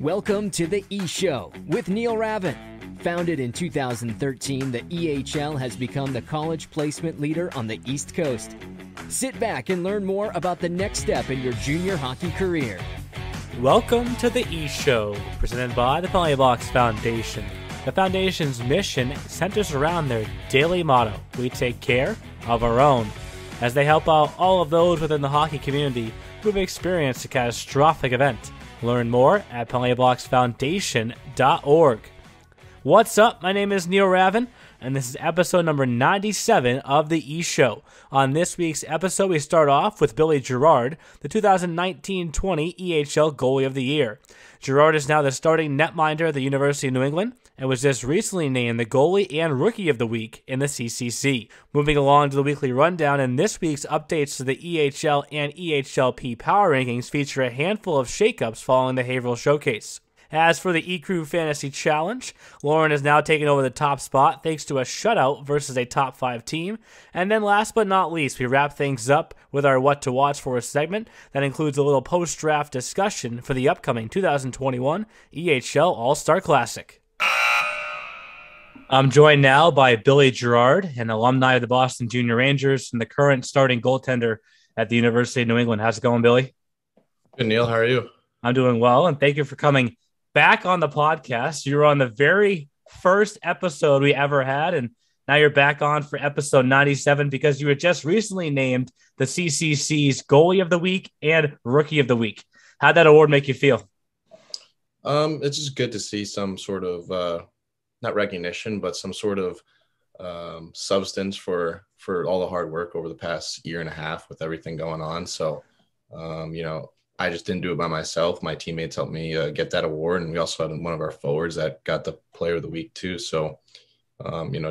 Welcome to the E-Show with Neil Ravin. Founded in 2013, the EHL has become the college placement leader on the East Coast. Sit back and learn more about the next step in your junior hockey career. Welcome to the E-Show, presented by the Penalty Box Foundation. The Foundation's mission centers around their daily motto, we take care of our own, as they help out all of those within the hockey community who have experienced a catastrophic event. Learn more at penaltyboxfoundation.org. What's up? My name is Neil Ravin, and this is episode number 97 of the E-Show. On this week's episode, we start off with Billy Girard, the 2019-20 EHL Goalie of the Year. Gerard is now the starting netminder at the University of New England and was just recently named the Goalie and Rookie of the Week in the CCC. Moving along to the weekly rundown, and this week's updates to the EHL and EHLP power rankings feature a handful of shakeups following the Haverhill Showcase. As for the Ecru Fantasy Challenge, Lauren has now taken over the top spot thanks to a shutout versus a top 5 team. And then last but not least, we wrap things up with our What to Watch For segment that includes a little post-draft discussion for the upcoming 2021 EHL All-Star Classic. I'm joined now by Billy Girard, an alumni of the Boston Junior Rangers and the current starting goaltender at the University of New England. How's it going, Billy? Good, Neil. How are you? I'm doing well, and thank you for coming back on the podcast. You were on the very first episode we ever had, and now you're back on for episode 97 because you were just recently named the CCC's Goalie of the Week and Rookie of the Week. How'd that award make you feel? It's just good to see some sort of not recognition, but some sort of substance for all the hard work over the past year and a half with everything going on. So, I just didn't do it by myself. My teammates helped me get that award. And we also had one of our forwards that got the Player of the Week too. So,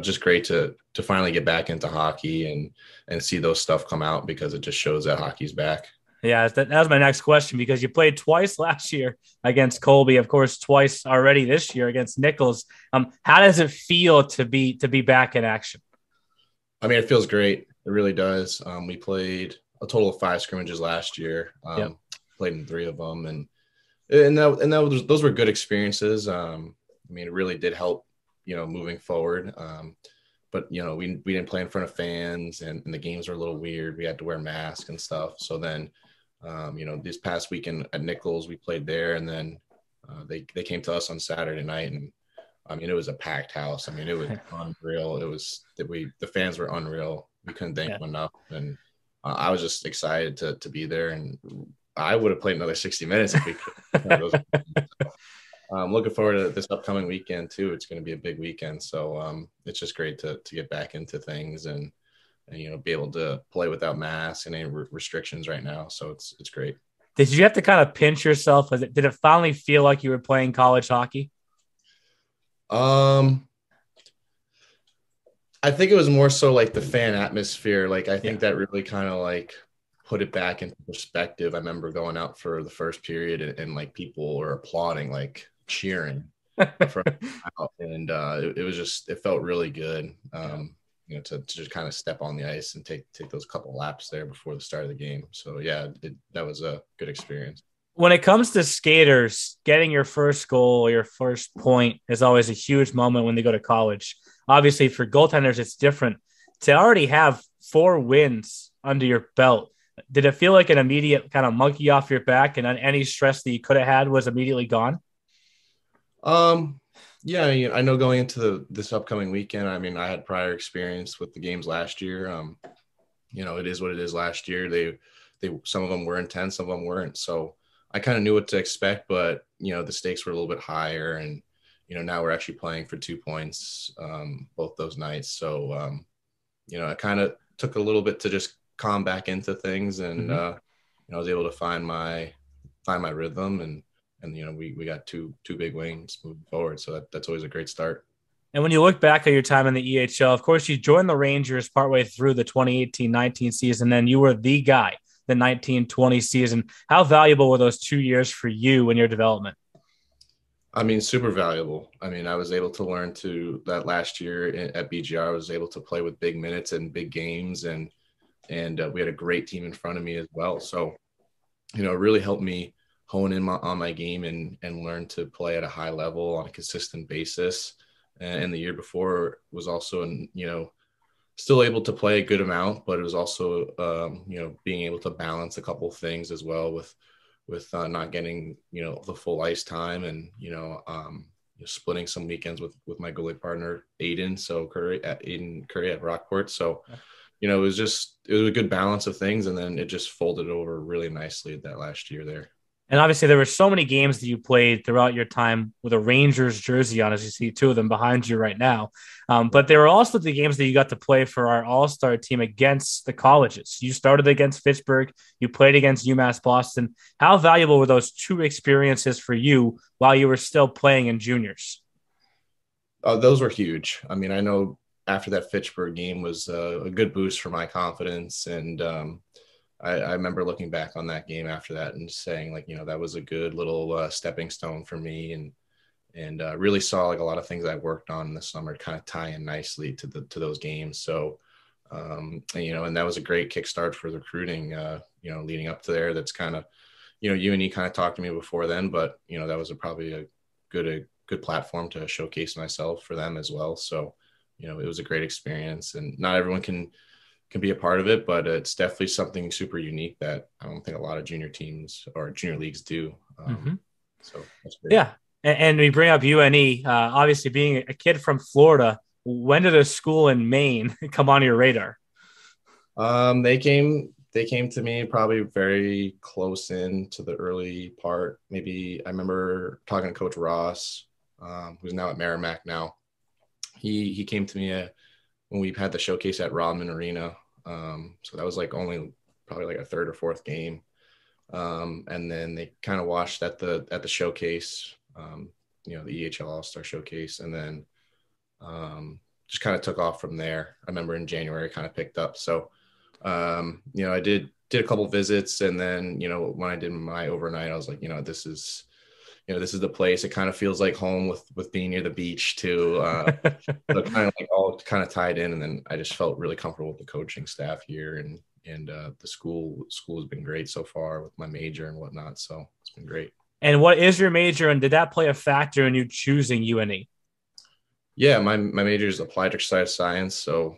just great to finally get back into hockey and see those stuff come out because it just shows that hockey's back. Yeah, that was my next question because you played twice last year against Colby, of course, twice already this year against Nichols. How does it feel to be back in action? I mean, it feels great. It really does. We played a total of 5 scrimmages last year. Played in 3 of them, and those were good experiences. I mean, it really did help, moving forward. But we didn't play in front of fans, and the games were a little weird. We had to wear masks and stuff. So then, this past weekend at Nichols, we played there, and then they came to us on Saturday night, and I mean, it was a packed house. I mean, it was unreal. The fans were unreal. We couldn't thank them enough, and I was just excited to be there, and I would have played another 60 minutes if we could. I'm looking forward to this upcoming weekend too. It's going to be a big weekend, so it's just great to get back into things and be able to play without masks and any restrictions right now. So it's great. Did you have to kind of pinch yourself? Did it finally feel like you were playing college hockey? I think it was more so like the fan atmosphere. Like I think that really kind of like put it back into perspective. I remember going out for the first period and like people were applauding, like cheering out. And it felt really good, to just kind of step on the ice and take those couple laps there before the start of the game. So yeah, that was a good experience. When it comes to skaters, getting your first goal or your first point is always a huge moment when they go to college. Obviously for goaltenders, it's different. To already have 4 wins under your belt, did it feel like an immediate kind of monkey off your back and any stress that you could have had was immediately gone? Yeah, I know going into this upcoming weekend, I mean, I had prior experience with the games last year. It is what it is last year. They some of them were intense, some of them weren't. So I kind of knew what to expect, but, the stakes were a little bit higher. And, now we're actually playing for 2 points both those nights. So, I kind of took a little bit to just calm back into things, and I was able to find my rhythm, and we got two big wins moving forward, so that's always a great start. And when you look back at your time in the EHL, of course you joined the Rangers partway through the 2018-19 season, then you were the guy the 19-20 season. How valuable were those 2 years for you in your development? I mean, super valuable. I mean, I was able to learn that last year at BGR. I was able to play with big minutes and big games, and we had a great team in front of me as well. So, it really helped me hone in on my game and learn to play at a high level on a consistent basis. And the year before was also, still able to play a good amount, but it was also, being able to balance a couple of things as well with not getting, the full ice time and, splitting some weekends with my goalie partner, Aiden Curry at Rockport. So, it was a good balance of things. And then it just folded over really nicely that last year there. And obviously there were so many games that you played throughout your time with a Rangers jersey on, as you see two of them behind you right now. But there were also the games that you got to play for our all-star team against the colleges. You started against Fitchburg. You played against UMass Boston. How valuable were those two experiences for you while you were still playing in juniors? Those were huge. I mean, I know after that Fitchburg game was a good boost for my confidence. And I remember looking back on that game after that and saying, like, that was a good little stepping stone for me, and really saw like a lot of things I worked on in the summer kind of tie in nicely to those games. So, and that was a great kickstart for the recruiting, leading up to there. That's kind of, UNE kind of talked to me before then, but, that was probably a good platform to showcase myself for them as well. So, it was a great experience, and not everyone can be a part of it, but it's definitely something super unique that I don't think a lot of junior teams or junior leagues do. So that's great. Yeah. And we bring up UNE, obviously being a kid from Florida. When did a school in Maine come on your radar? They came to me probably very close into the early part. Maybe I remember talking to Coach Ross, who's now at Merrimack now. He came to me when we had the showcase at Rodman Arena. So that was like only probably like a third or fourth game. And then they kind of watched at the showcase, the EHL All-Star Showcase, and then just kind of took off from there. I remember in January kind of picked up. So, I did a couple visits, and then, when I did my overnight, I was like, this is the place. It kind of feels like home with being near the beach too. So kind of like all kind of tied in. And then I just felt really comfortable with the coaching staff here, and the school has been great so far with my major and whatnot. So it's been great. And what is your major, and did that play a factor in you choosing UNE? Yeah, my major is applied exercise science. So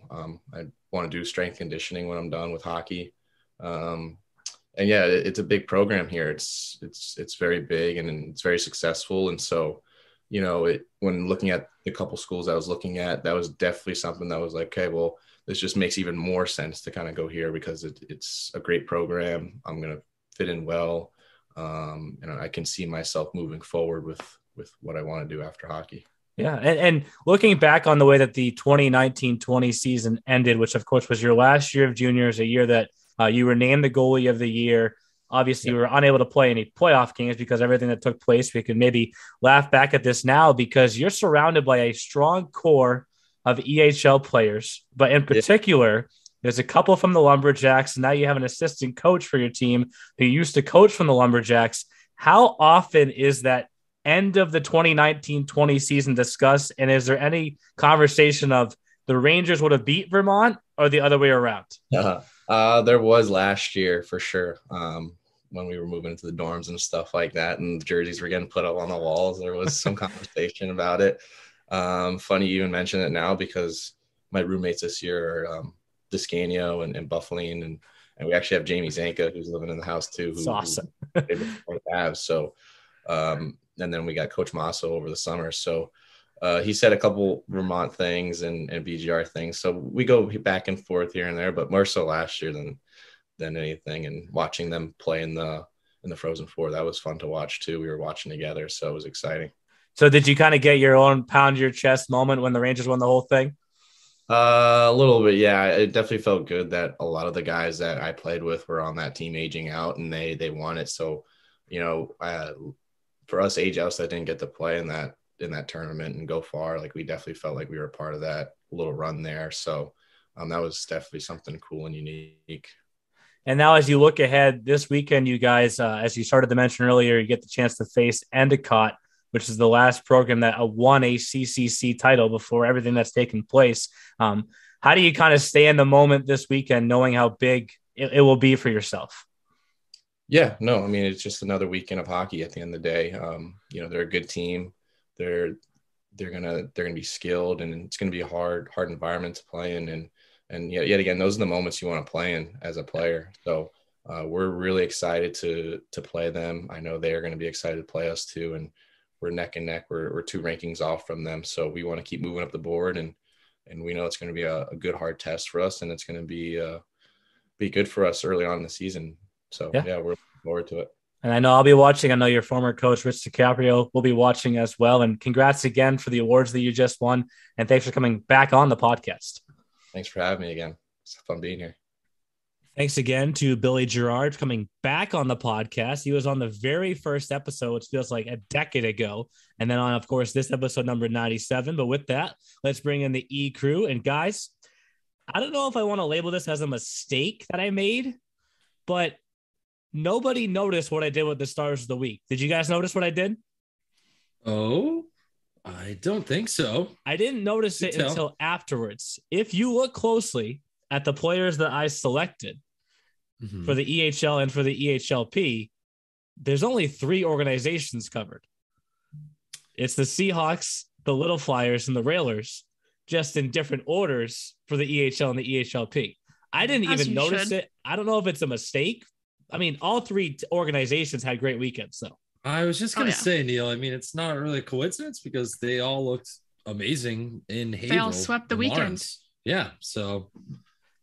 I want to do strength conditioning when I'm done with hockey. And yeah, it's a big program here. It's very big, and it's very successful. And so, when looking at the couple schools I was looking at, that was definitely something that was like, okay, well, this just makes even more sense to kind of go here because it's a great program. I'm going to fit in well. And I can see myself moving forward with what I want to do after hockey. Yeah. And looking back on the way that the 2019-20 season ended, which of course was your last year of juniors, a year that you were named the goalie of the year. Obviously, you were unable to play any playoff games because everything that took place. We could maybe laugh back at this now because you're surrounded by a strong core of EHL players. But in particular, there's a couple from the Lumberjacks. And now you have an assistant coach for your team who used to coach from the Lumberjacks. How often is that end of the 2019-20 season discussed? And is there any conversation of the Rangers would have beat Vermont or the other way around? There was last year for sure. When we were moving into the dorms and stuff like that, and the jerseys were getting put up on the walls, there was some conversation about it. Funny you even mention it now because my roommates this year are Descanio and Buffalene, and we actually have Jamie Zanka who's living in the house too. That's awesome. So, and then we got Coach Masso over the summer. So he said a couple Vermont things and BGR things. So we go back and forth here and there, but more so last year than anything. And watching them play in the Frozen Four, that was fun to watch too. We were watching together, so it was exciting. So did you kind of get your own pound your chest moment when the Rangers won the whole thing? A little bit, yeah. It definitely felt good that a lot of the guys that I played with were on that team aging out, and they won it. So, for us age outs that didn't get to play in that tournament and go far, like we definitely felt like we were part of that little run there. So that was definitely something cool and unique. And now as you look ahead this weekend, you guys, as you started to mention earlier, you get the chance to face Endicott, which is the last program that won a CCC title before everything that's taken place. How do you kind of stay in the moment this weekend, knowing how big it will be for yourself? Yeah, no, I mean, it's just another weekend of hockey at the end of the day. They're a good team. They're gonna be skilled, and it's gonna be a hard environment to play in. And yet again, those are the moments you want to play in as a player. So we're really excited to play them. I know they're going to be excited to play us too, and we're neck and neck. We're 2 rankings off from them, so we want to keep moving up the board, and we know it's going to be a good hard test for us, and it's going to be good for us early on in the season. So yeah, we're looking forward to it. And I know I'll be watching. I know your former coach, Rich DiCaprio, will be watching as well. And congrats again for the awards that you just won. And thanks for coming back on the podcast. Thanks for having me again. It's fun being here. Thanks again to Billy Girard coming back on the podcast. He was on the very first episode, which feels like a decade ago. And then on, of course, this episode number 97. But with that, let's bring in the Ecru. And guys, I don't know if I want to label this as a mistake that I made, but nobody noticed what I did with the Stars of the Week. Did you guys notice what I did? Oh, I don't think so. I didn't notice it until afterwards. If you look closely at the players that I selected for the EHL and for the EHLP, there's only 3 organizations covered. It's the Seahawks, the Little Flyers, and the Railers, just in different orders for the EHL and the EHLP. I didn't even notice it. I don't know if it's a mistake. I mean, all 3 organizations had great weekends, though. I was just going to say, Neil, I mean, it's not really a coincidence because they all looked amazing in Haverhill. They all swept the weekend. Lawrence. Yeah, so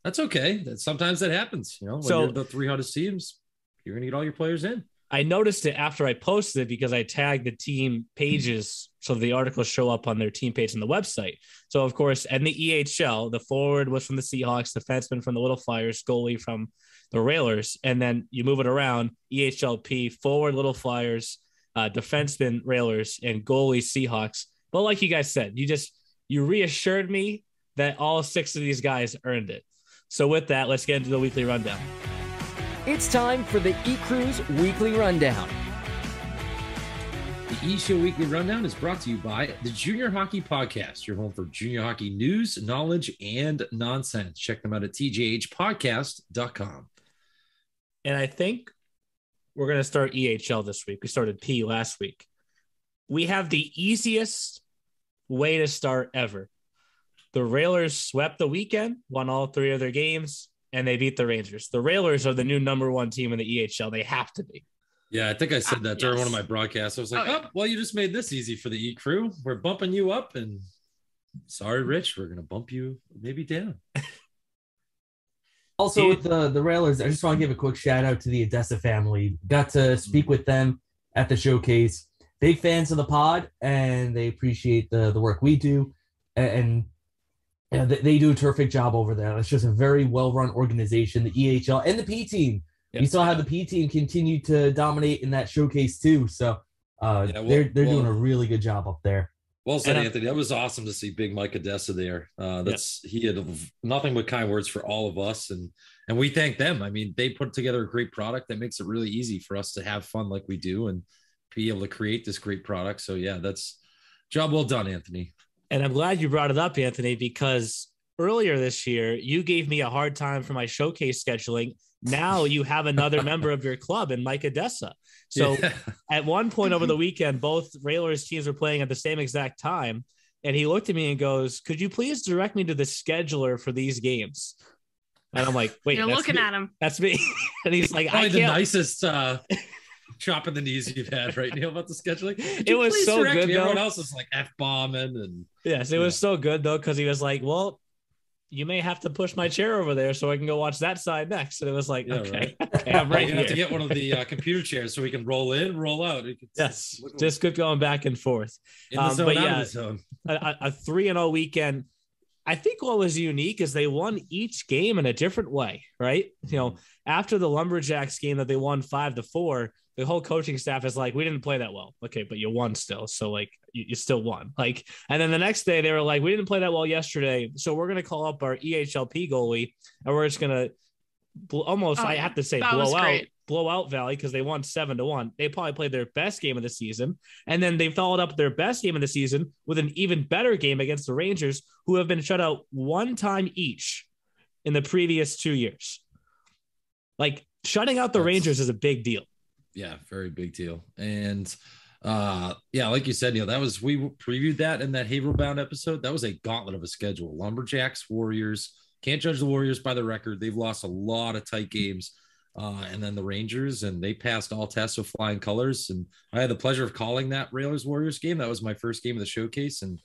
that's okay. Sometimes that happens. When you're the 3 hottest teams, you're going to get all your players in. I noticed it after I posted it because I tagged the team pages so the articles show up on their team page on the website. So, of course, and the EHL, the forward was from the Seahawks, defenseman from the Little Flyers, goalie from the Railers, and then you move it around, EHLP, forward Little Flyers, defenseman Railers, and goalie Seahawks. But like you guys said, you reassured me that all 6 of these guys earned it. So with that, let's get into the weekly rundown. It's time for the Ecru's Weekly Rundown. The E-Show Weekly Rundown is brought to you by the Junior Hockey Podcast, your home for junior hockey news, knowledge, and nonsense. Check them out at tjhpodcast.com. And I think we're going to start EHL this week. We started P last week. We have the easiest way to start ever. The Railers swept the weekend, won all 3 of their games, and they beat the Rangers. The Railers are the new number 1 team in the EHL. They have to be. Yeah, I think I said that during one of my broadcasts. I was like, well, you just made this easy for the E-Crew. We're bumping you up, and sorry, Rich, we're going to bump you maybe down. Also, with the Railers, I just want to give a quick shout out to the Odessa family. Got to speak with them at the showcase. Big fans of the pod, and they appreciate the work we do. And they do a terrific job over there. It's just a very well-run organization, the EHL and the P team. Yep. We saw how the P team continued to dominate in that showcase too. So they're doing a really good job up there. Well said, Anthony. That was awesome to see Big Mike Odessa there. He had nothing but kind words for all of us, and we thank them. I mean, they put together a great product that makes it really easy for us to have fun like we do and be able to create this great product. So yeah, that's job well done, Anthony. And I'm glad you brought it up, Anthony, because earlier this year you gave me a hard time for my showcase scheduling. Now you have another member of your club in Mike Odessa. So at one point over the weekend, both Railers teams were playing at the same exact time. And he looked at me and goes, "Could you please direct me to the scheduler for these games?" And I'm like, wait, you're looking at him. That's me. And he's like, probably the nicest chopping the knees you've had, right, Neil, about the scheduling. It was so good, though. Everyone else is like F-bombing. And yes, it was so good, though, because he was like, well, you may have to push my chair over there so I can go watch that side next. And it was like, okay, I'm right here. You have to get one of the computer chairs so we can roll in, roll out. Yes, just good going back and forth. In the zone, out of the zone. A 3-0 weekend. I think what was unique is they won each game in a different way, right? You know, after the Lumberjacks game that they won 5-4, the whole coaching staff is like, we didn't play that well. Okay, but you won still. So like you still won. Like, and then the next day they were like, we didn't play that well yesterday. So we're going to call up our EHLP goalie and we're just going to I have to say blow out Valley because they won 7-1. They probably played their best game of the season. And then they followed up their best game of the season with an even better game against the Rangers, who have been shut out 1 time each in the previous 2 years. Like, shutting out the Rangers is a big deal. Yeah, very big deal. And like you said, Neil, we previewed that in that Haverhill Bound episode. That was a gauntlet of a schedule. Lumberjacks, Warriors. Can't judge the Warriors by the record. They've lost a lot of tight games. And then the Rangers, and they passed all tests with flying colors. And I had the pleasure of calling that Railers-Warriors game. That was my first game of the showcase. And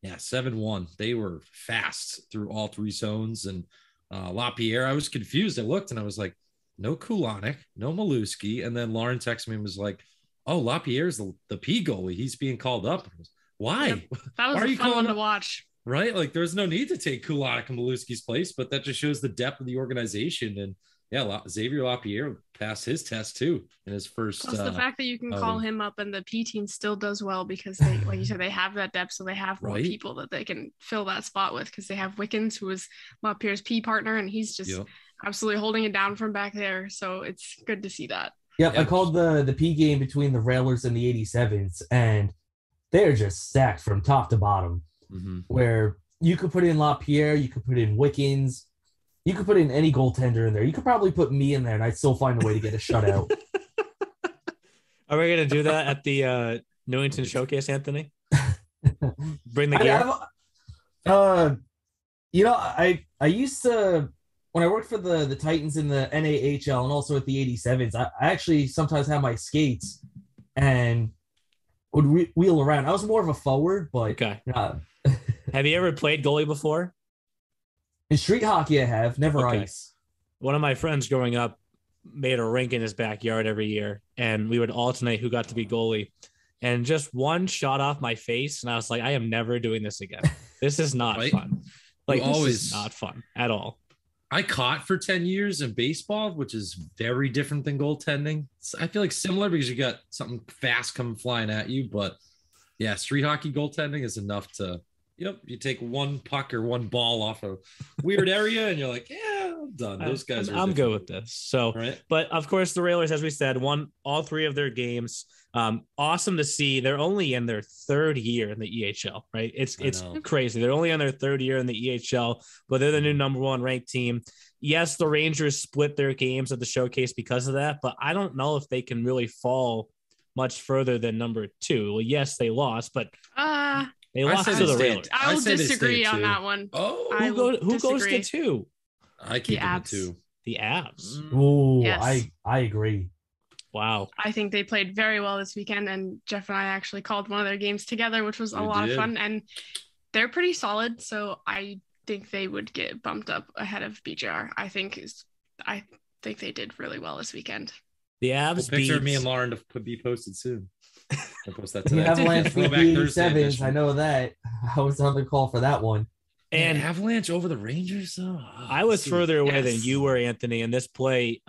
7-1. They were fast through all three zones. And LaPierre, I was confused. I looked and I was like, no Culhanek, no Maluski. And then Lauren texted me and was like, oh, LaPierre's the P goalie. He's being called up. Why? Yep. That was a fun one to watch. Right? Like, there's no need to take Culhanek and Maluski's place, but that just shows the depth of the organization. And Xavier LaPierre passed his test too in his first. Plus the fact that you can call him up and the P team still does well because they, like you said, they have that depth, so they have more people that they can fill that spot with because they have Wickens, who was LaPierre's P partner, and he's just absolutely holding it down from back there. So it's good to see that. Yep, I called the P game between the Railers and the 87s, and they're just stacked from top to bottom. Mm-hmm. Where you could put in LaPierre, you could put in Wickens, you could put in any goaltender in there. You could probably put me in there, and I'd still find a way to get a shutout. Are we going to do that at the Newington Showcase, Anthony? Bring the gear? I used to, when I worked for the Titans in the NAHL and also at the 87s, I actually sometimes had my skates and would wheel around. I was more of a forward, but... Okay. Have you ever played goalie before? In street hockey, I have. Never ice. One of my friends growing up made a rink in his backyard every year, and we would alternate who got to be goalie. And just one shot off my face, and I was like, I am never doing this again. This is not fun. Like, this is not fun at all. I caught for 10 years in baseball, which is very different than goaltending. I feel like similar because you got something fast coming flying at you. But yeah, street hockey goaltending is enough to, you take one puck or one ball off a weird area and you're like, yeah, I'm done. Those guys I'm good with this. So, but of course, the Railers, as we said, won all three of their games. Awesome to see. They're only in their third year in the EHL, right? It's crazy. They're only on their third year in the EHL, but they're the new number one ranked team. Yes, the Rangers split their games at the showcase because of that, but I don't know if they can really fall much further than number two. Well, yes, they lost, but they lost to the Railers. I will disagree on that one. Oh, who goes to two? I keep them two. The Abs. Oh, yes. I agree. Wow. I think they played very well this weekend, and Jeff and I actually called one of their games together, which was a lot of fun, and they're pretty solid, so I think they would get bumped up ahead of BGR. I think they did really well this weekend. The Abs picture of me and Lauren to be posted soon. I'll post that today. The Avalanche for the 87s, I know that. I was on the call for that one. And Avalanche over the Rangers, though? I was further away than you were, Anthony, and this play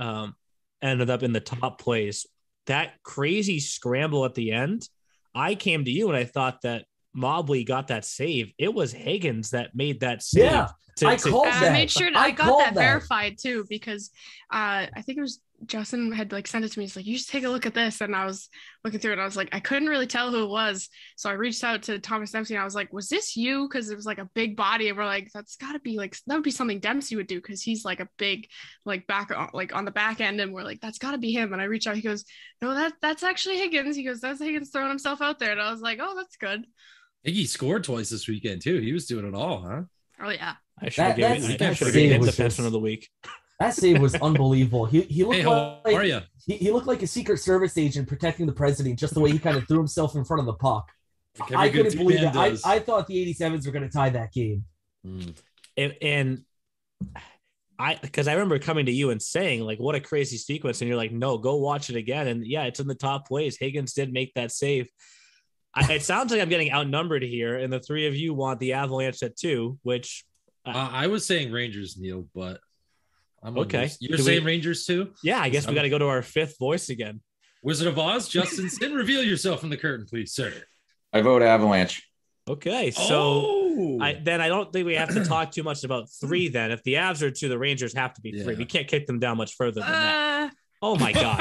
ended up in the top place. That crazy scramble at the end, I came to you and I thought that Mobley got that save. It was Higgins that made that save. Yeah, I called that. I made sure I got that verified too, because I think it was Justin had sent it to me. He's like, you should take a look at this. And I was looking through it and I was like, I couldn't really tell who it was. So I reached out to Thomas Dempsey and I was like, was this you? Because it was a big body. And we're like, that's gotta be that would be something Dempsey would do, because he's a big back on the back end. And we're like, that's gotta be him. And I reached out, he goes, no, that's actually Higgins. He goes, that's Higgins throwing himself out there. And I was like, oh, that's good. He scored twice this weekend too. He was doing it all, huh? Oh yeah. I should have given him defenseman of the week. That save was unbelievable. He looked how are you? He looked like a Secret Service agent protecting the president, just the way he kind of threw himself in front of the puck. I couldn't believe that. I thought the 87s were going to tie that game. Because I remember coming to you and saying, what a crazy sequence. And you're like, no, go watch it again. And yeah, it's in the top plays. Higgins did make that save. It sounds like I'm getting outnumbered here. And the three of you want the Avalanche at 2, which... I was saying Rangers, Neil, but I'm okay. You're saying Rangers too? Yeah, I guess we got to go to our fifth voice again. Wizard of Oz, Justin Sin, reveal yourself in the curtain, please, sir. I vote Avalanche. Okay, so I don't think we have to talk too much about 3 then. If the Avs are 2, the Rangers have to be 3. We can't kick them down much further than that. Oh my God.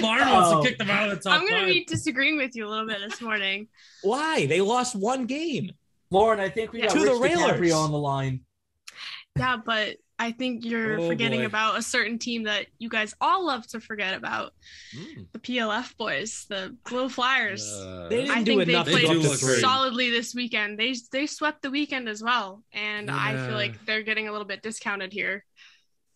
Lauren wants to kick them out of the top 5. I'm going to be disagreeing with you a little bit this morning. Why? They lost 1 game. Lauren, I think we got Rich DiCaprio on the line. Yeah, but I think you're forgetting about a certain team that you guys all love to forget about. The PLF boys, the Little Flyers. They didn't do enough. They played solidly this weekend. They swept the weekend as well. And I feel like they're getting a little bit discounted here.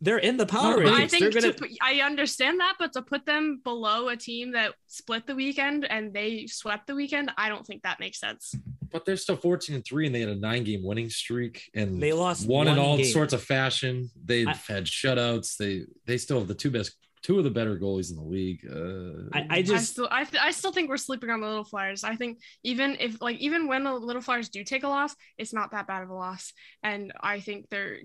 They're in the power rankings. I understand that, but to put them below a team that split the weekend and they swept the weekend, I don't think that makes sense. But they're still 14-3, and they had a 9-game winning streak, and they lost one in all game. Sorts of fashion. They've had shutouts. They still have two of the better goalies in the league. I still think we're sleeping on the Little Flyers. I think even when the Little Flyers do take a loss, it's not that bad of a loss, and I think they're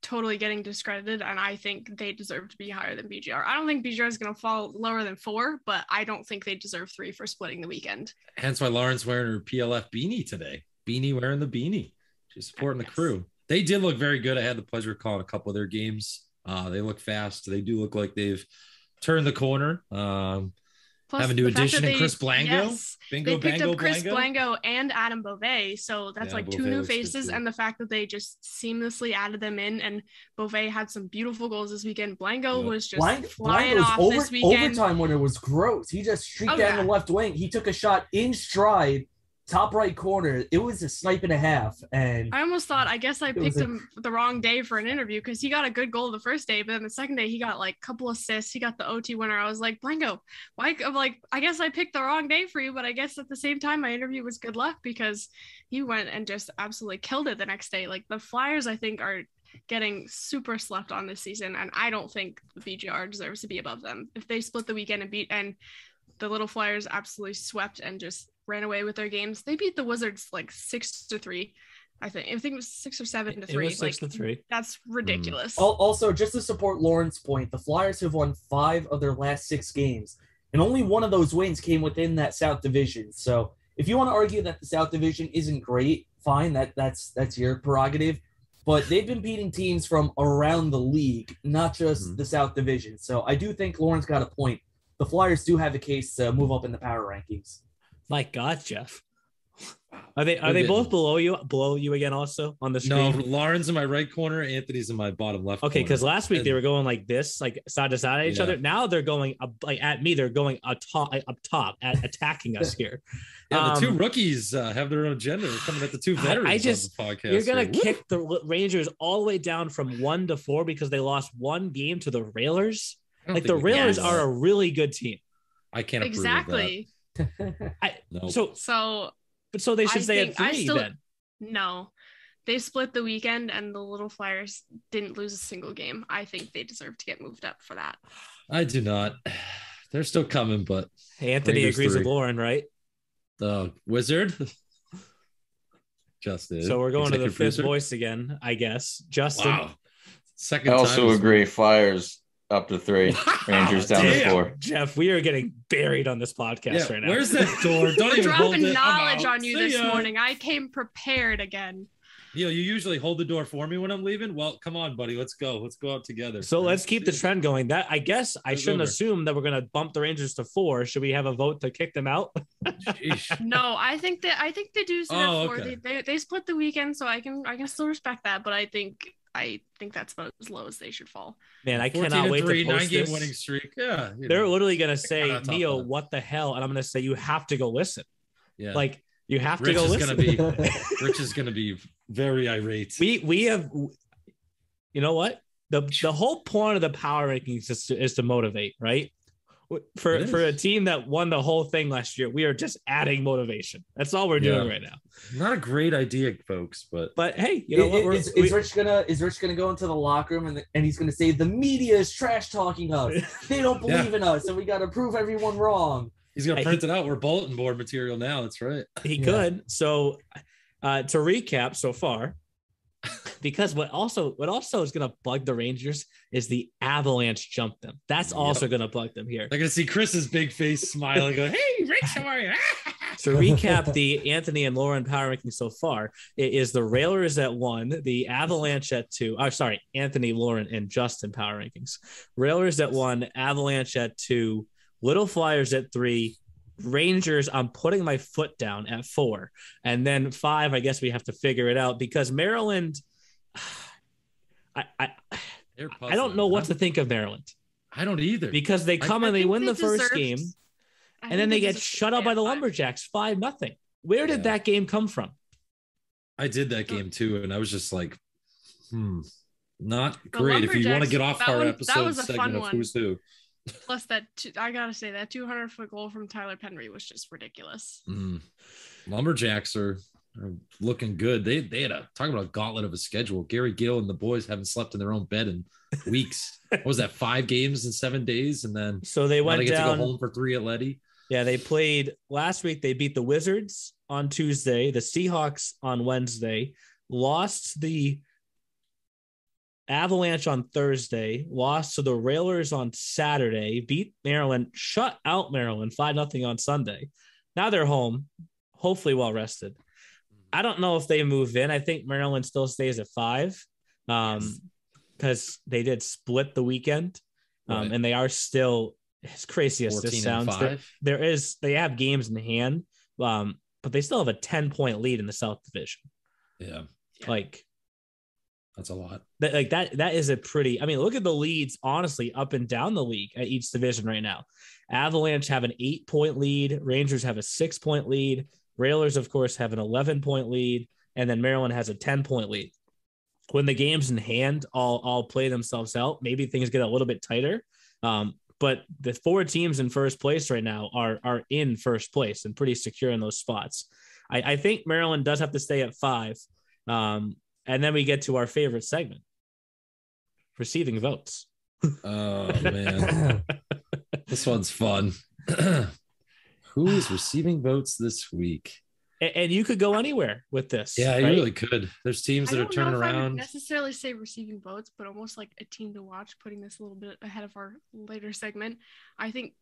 totally getting discredited, and I think they deserve to be higher than BGR. I don't think BGR is going to fall lower than 4, but I don't think they deserve 3 for splitting the weekend. Hence why Lauren's wearing her PLF beanie today. Wearing the beanie. She's supporting the crew. They did look very good. I had the pleasure of calling a couple of their games. They look fast. They do look like they've turned the corner. Plus, having to addition and Chris Blango. Yes, they picked up Chris Blango and Adam Beauvais. So that's like 2 new faces. And the fact that they just seamlessly added them in, and Beauvais had some beautiful goals this weekend. Blango was just flying off this weekend. Overtime winner was gross. He just streaked down the left wing. He took a shot in stride, top right corner. It was a snipe and a half. And I almost thought, I guess I picked him the wrong day for an interview, because he got a good goal the first day, but then the second day he got like a couple assists. He got the OT winner. I was like, Blanco, why? I'm like, I guess I picked the wrong day for you, but I guess at the same time my interview was good luck, because he went and just absolutely killed it the next day. Like, the Flyers, I think, are getting super slept on this season, and I don't think the BGR deserves to be above them. If they split the weekend and the Little Flyers absolutely swept and just ran away with their games. They beat the Wizards like 6-3. I think it was 6 or 7-3. It was 6-3. That's ridiculous. Also, just to support Lauren's point, the Flyers have won 5 of their last 6 games, and only one of those wins came within that South Division. So if you want to argue that the South Division isn't great, fine, that's your prerogative. But they've been beating teams from around the league, not just the South Division. So I do think Lauren's got a point. The Flyers do have a case to move up in the power rankings. My God, Jeff. Are they both below you again also on the screen? No, Lauren's in my right corner, Anthony's in my bottom left corner. Okay, because last week they were going like this, like side to side at each other. Now they're going up, like at me. They're going up top at attacking us here. Yeah, the 2 rookies have their own agenda. They're coming at the 2 veterans on the podcast. You're going to kick the Rangers all the way down from 1 to 4 because they lost 1 game to the Railers. Like, the Railers are a really good team. I can't approve of that. So they should stay at 3 then. No, they split the weekend, and the Little Flyers didn't lose a single game. I think they deserve to get moved up for that. I do not. They're still coming, but Anthony agrees with Lauren, right? The Wizard. Justin. So we're going to the fifth voice again, I guess. Justin. Wow. Second. I also agree. Flyers up to 3, Rangers down to 4. Jeff, we are getting buried on this podcast right now. Where's that door? Don't even hold it. Dropping knowledge on you this morning. I came prepared again. You usually hold the door for me when I'm leaving. Well, come on, buddy. Let's go. Let's go out together. So let's keep the trend going. That I guess I shouldn't assume that we're going to bump the Rangers to 4. Should we have a vote to kick them out? No, I think they do sit at 4. Okay. They split the weekend, so I can still respect that, but I think that's about as low as they should fall. Man, I cannot wait to post 9-game winning streak. Yeah, they're literally gonna say, Neo, what the hell? And I'm gonna say, you have to go listen. Yeah, like you have to go listen. Rich is gonna be very irate. We have, you know what? The whole point of the power rankings is to motivate, right? For a team that won the whole thing last year, we are just adding motivation. That's all we're doing right now. Not a great idea, folks, but hey, you know what? Is Rich gonna go into the locker room and he's gonna say the media is trash talking us? They don't believe in us, and we got to prove everyone wrong. He's gonna print it out. We're bulletin board material now. That's right. He could. So to recap so far. Because what also is going to bug the Rangers is the Avalanche jump them. That's also going to bug them here. They're going to see Chris's big face smiling, go, "Hey, Rich, how are you?" To recap the Anthony and Lauren power ranking so far, it is the Railers at 1, the Avalanche at 2. Oh, sorry, Anthony, Lauren, and Justin power rankings. Railers at 1, Avalanche at 2, Little Flyers at 3, Rangers, I'm putting my foot down at 4, and then 5. I guess we have to figure it out because Maryland. I don't know what to think of Maryland. I don't either. Because they come and they win the first game, and then they get shut out by the Lumberjacks 5-0. Where did that game come from? I did that game too, and I was just like, not great. If you want to get off our episode segment of Who's Who. Plus I gotta say that 200-foot goal from Tyler Penry was just ridiculous. Lumberjacks are looking good. They had talk about a gauntlet of a schedule. Gary Gill and the boys haven't slept in their own bed in weeks. What was that, 5 games in 7 days? And then they went down to go home for 3 at Leddy. Yeah, they played last week. They beat the Wizards on Tuesday, the Seahawks on Wednesday, lost the Avalanche on Thursday, lost to the Railers on Saturday, beat Maryland, shut out Maryland 5-0 on Sunday. Now they're home, hopefully well rested. I don't know if they move in. I think Maryland still stays at 5 because they did split the weekend, and they are still, as crazy as this sounds, they have games in hand, but they still have a 10-point lead in the South Division. Yeah. Like, that's a lot. That is a pretty, I mean, look at the leads, honestly, up and down the league at each division right now. Avalanche have an 8-point lead. Rangers have a 6-point lead. Railers, of course, have an 11-point lead. And then Maryland has a 10-point lead. When the game's in hand, all play themselves out. Maybe things get a little bit tighter. But the 4 teams in first place right now are in first place and pretty secure in those spots. I think Maryland does have to stay at 5. And then we get to our favorite segment, receiving votes. Oh, man. This one's fun. Who is receiving votes this week? And you could go anywhere with this. Yeah, right? You really could. There's teams that are turning around. I wouldn't necessarily say receiving votes, but almost like a team to watch, putting this a little bit ahead of our later segment. I think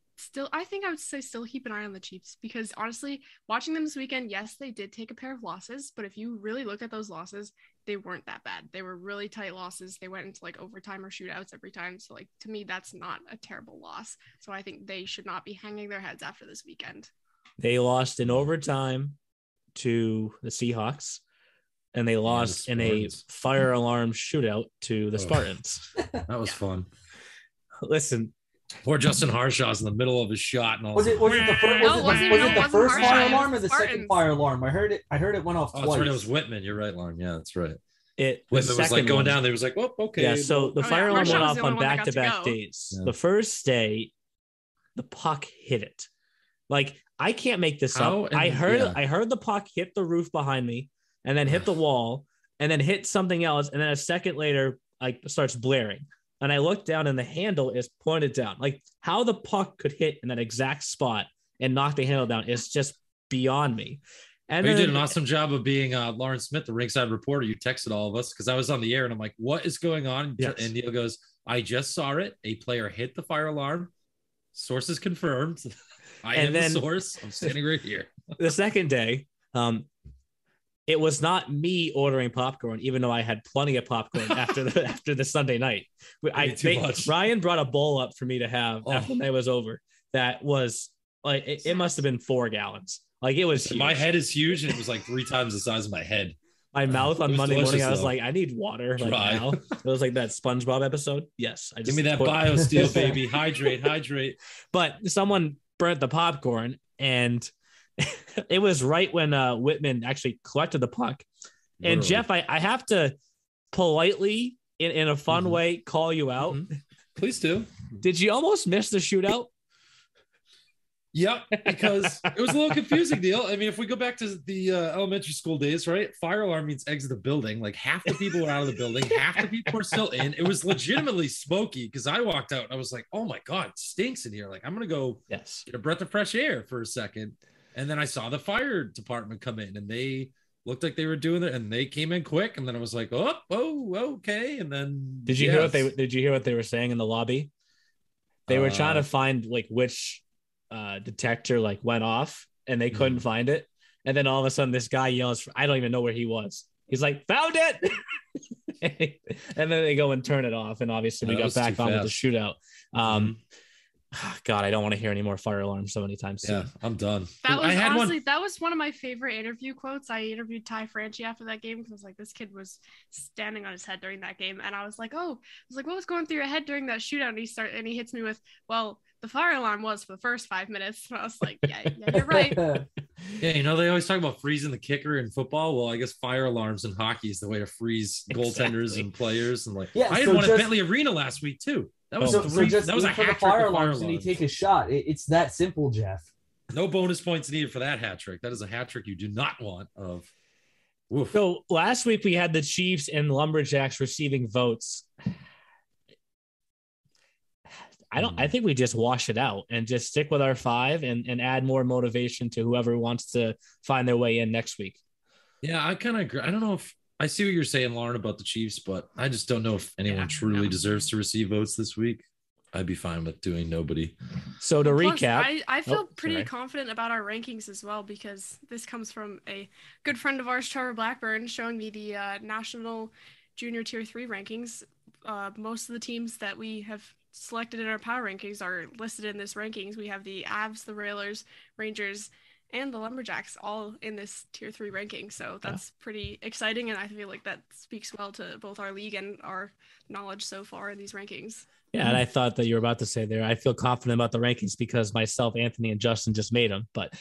I would say still keep an eye on the Chiefs, because honestly, watching them this weekend, yes, they did take a pair of losses, but if you really look at those losses, they weren't that bad. They were really tight losses. They went into like overtime or shootouts every time. So like, to me, that's not a terrible loss. So I think they should not be hanging their heads after this weekend. They lost in overtime to the Seahawks, and they lost in a fire alarm shootout to the Spartans. That was fun. Listen, poor Justin Harshaw's in the middle of his shot, and all was it the first fire alarm or the second fire alarm? I heard it went off twice. That's right. It was Whitman. You're right, Lauren. Yeah, that's right. Whitman was like going down. They was like, "Oh, okay." Yeah. So the fire alarm went off on back-to-back days. Yeah. The first day, the puck hit it. Like, I can't make this up. I heard the puck hit the roof behind me, and then hit the wall, and then hit something else, and then a second later, like, starts blaring. And I looked down, and the handle is pointed down. Like, how the puck could hit in that exact spot and knock the handle down is just beyond me. And you did an awesome job of being Lauren Smith, the ringside reporter. You texted all of us because I was on the air, and I'm like, "What is going on?" Yes. And Neil goes, "I just saw it. A player hit the fire alarm. Sources confirmed." I am the source. I'm standing right here. The second day, it was not me ordering popcorn, even though I had plenty of popcorn after the Sunday night. Ryan brought a bowl up for me to have after the night was over. That was like, it must have been 4 gallons. Like, it was huge. My head is huge, and it was like 3 times the size of my head. My mouth on Monday morning, I was like, I need water. Like, now. It was like that SpongeBob episode. Yes. Give me that BioSteel, baby. Hydrate. But someone burnt the popcorn, and it was right when Whitman actually collected the puck. And literally. Jeff, I have to politely, in a fun way, call you out. Mm-hmm. Please do. Did you almost miss the shootout? Yep, because it was a little confusing, Neil. I mean, if we go back to the elementary school days, right? Fire alarm means exit the building. Like, half the people were out of the building, half the people were still in. It was legitimately smoky because I walked out and I was like, "Oh my God, it stinks in here." Like, I'm gonna go get a breath of fresh air for a second. And then I saw the fire department come in, and they looked like they were doing it, and they came in quick. And then I was like, "Oh, okay." And then did you hear what they were saying in the lobby? They were trying to find like which detector like went off, and they couldn't find it. And then all of a sudden this guy yells, I don't even know where he was. He's like, "Found it." And then they go and turn it off. And obviously we got back on with the shootout. God, I don't want to hear any more fire alarms so many times soon. Yeah, I'm done. That was honestly, that was one of my favorite interview quotes. I interviewed Ty Franchi after that game because I was like, this kid was standing on his head during that game. And I was like, what was going through your head during that shootout? And he hits me with, well, the fire alarm was for the first 5 minutes. And I was like, yeah, you're right. Yeah, they always talk about freezing the kicker in football. Well, I guess fire alarms in hockey is the way to freeze goaltenders and players. And I had one at Bentley Arena last week too. That was that was a hat trick. Fire alarms and you take a shot. It's that simple, Jeff. No bonus points needed for that hat trick. That is a hat trick you do not want of. Oof. So last week we had the Chiefs and Lumberjacks receiving votes. I think we just wash it out and just stick with our 5 and add more motivation to whoever wants to find their way in next week. Yeah, I kind of agree. I don't know if I see what you're saying, Lauren, about the Chiefs, but I just don't know if anyone truly deserves to receive votes this week. I'd be fine with doing nobody. So to recap, I feel pretty confident about our rankings as well, because this comes from a good friend of ours, Trevor Blackburn, showing me the National Junior Tier 3 rankings. Most of the teams that we have selected in our power rankings are listed in this rankings. We have the Avs, the Railers, Rangers, and the Lumberjacks all in this tier 3 ranking. So that's pretty exciting. And I feel like that speaks well to both our league and our knowledge so far in these rankings. Yeah. And I thought that you were about to say there, I feel confident about the rankings because myself, Anthony, and Justin just made them, but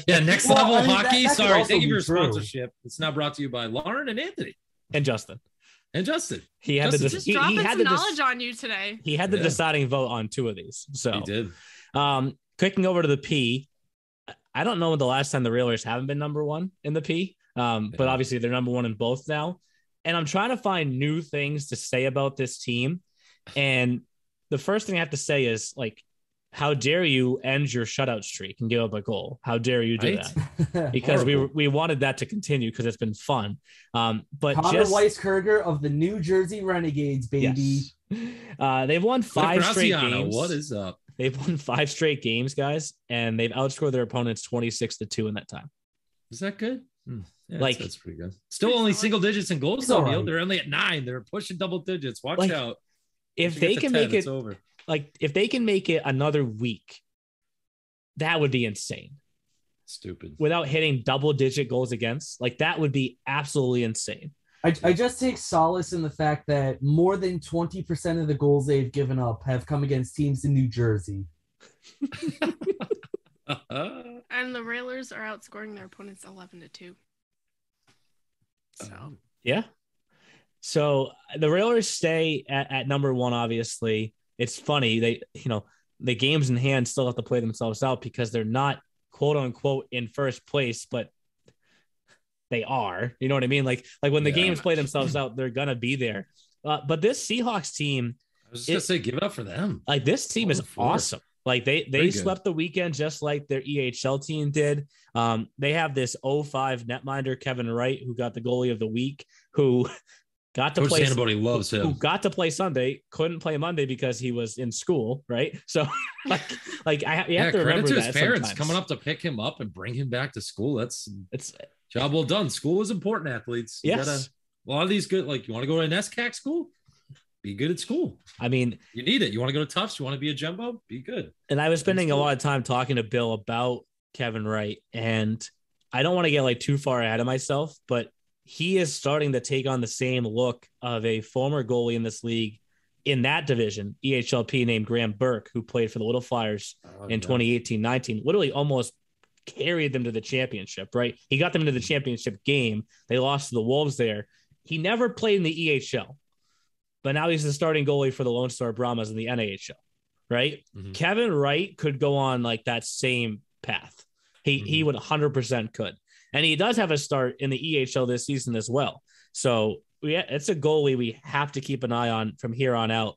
next level hockey. Sorry. Thank you for your sponsorship. It's now brought to you by Lauren and Anthony and Justin. He had just dropping some knowledge on you today. He had the deciding vote on 2 of these. So he did. Clicking over to the P, I don't know when the last time the Railers haven't been number 1 in the P, but obviously they're number 1 in both now. And I'm trying to find new things to say about this team. And the first thing I have to say is, like, how dare you end your shutout streak and give up a goal? How dare you do that? Because we wanted that to continue because it's been fun. But Connor Weiskerger of the New Jersey Renegades, baby. Yes. They've won 5 straight games. What is up? They've won 5 straight games, guys, and they've outscored their opponents 26-2 in that time. Is that good? Yeah, that's pretty good. Still only single digits in goals, though. Right. They're only at 9. They're pushing double digits. Watch out. If they can make it over. If they can make it another week, that would be insane. Stupid. Without hitting double-digit goals against, that would be absolutely insane. I just take solace in the fact that more than 20% of the goals they've given up have come against teams in New Jersey. And the Railers are outscoring their opponents 11-2. So yeah. So the Railers stay at number 1. Obviously, it's funny the games in hand still have to play themselves out because they're not quote unquote in first place, but they are. You know what I mean? Like when the games play themselves out, they're gonna be there. But this Seahawks team, I was just gonna say, give it up for them. Like, this team is awesome. Like they swept the weekend just like their EHL team did. They have this 05 netminder, Kevin Wright, who got the goalie of the week, who got to play. Anybody loves him. Who got to play Sunday, couldn't play Monday because he was in school, right? So, you have to remember to that his parents sometimes. Coming up to pick him up and bring him back to school. It's job well done. School is important, athletes. You gotta, a lot of these good, you want to go to an SCAC school? Be good at school. I mean, you need it. You want to go to Tufts? You want to be a jumbo? Be good. And I was spending a lot of time talking to Bill about Kevin Wright, and I don't want to get too far ahead of myself, but he is starting to take on the same look of a former goalie in this league in that division, EHLP, named Graham Burke, who played for the Little Flyers in 2018-19, literally almost carried them to the championship, right? He got them into the championship game. They lost to the Wolves there. He never played in the EHL, but now he's the starting goalie for the Lone Star Brahmas in the NAHL, right? Mm-hmm. Kevin Wright could go on that same path. He would 100% could. And he does have a start in the EHL this season as well. So it's a goalie we have to keep an eye on from here on out.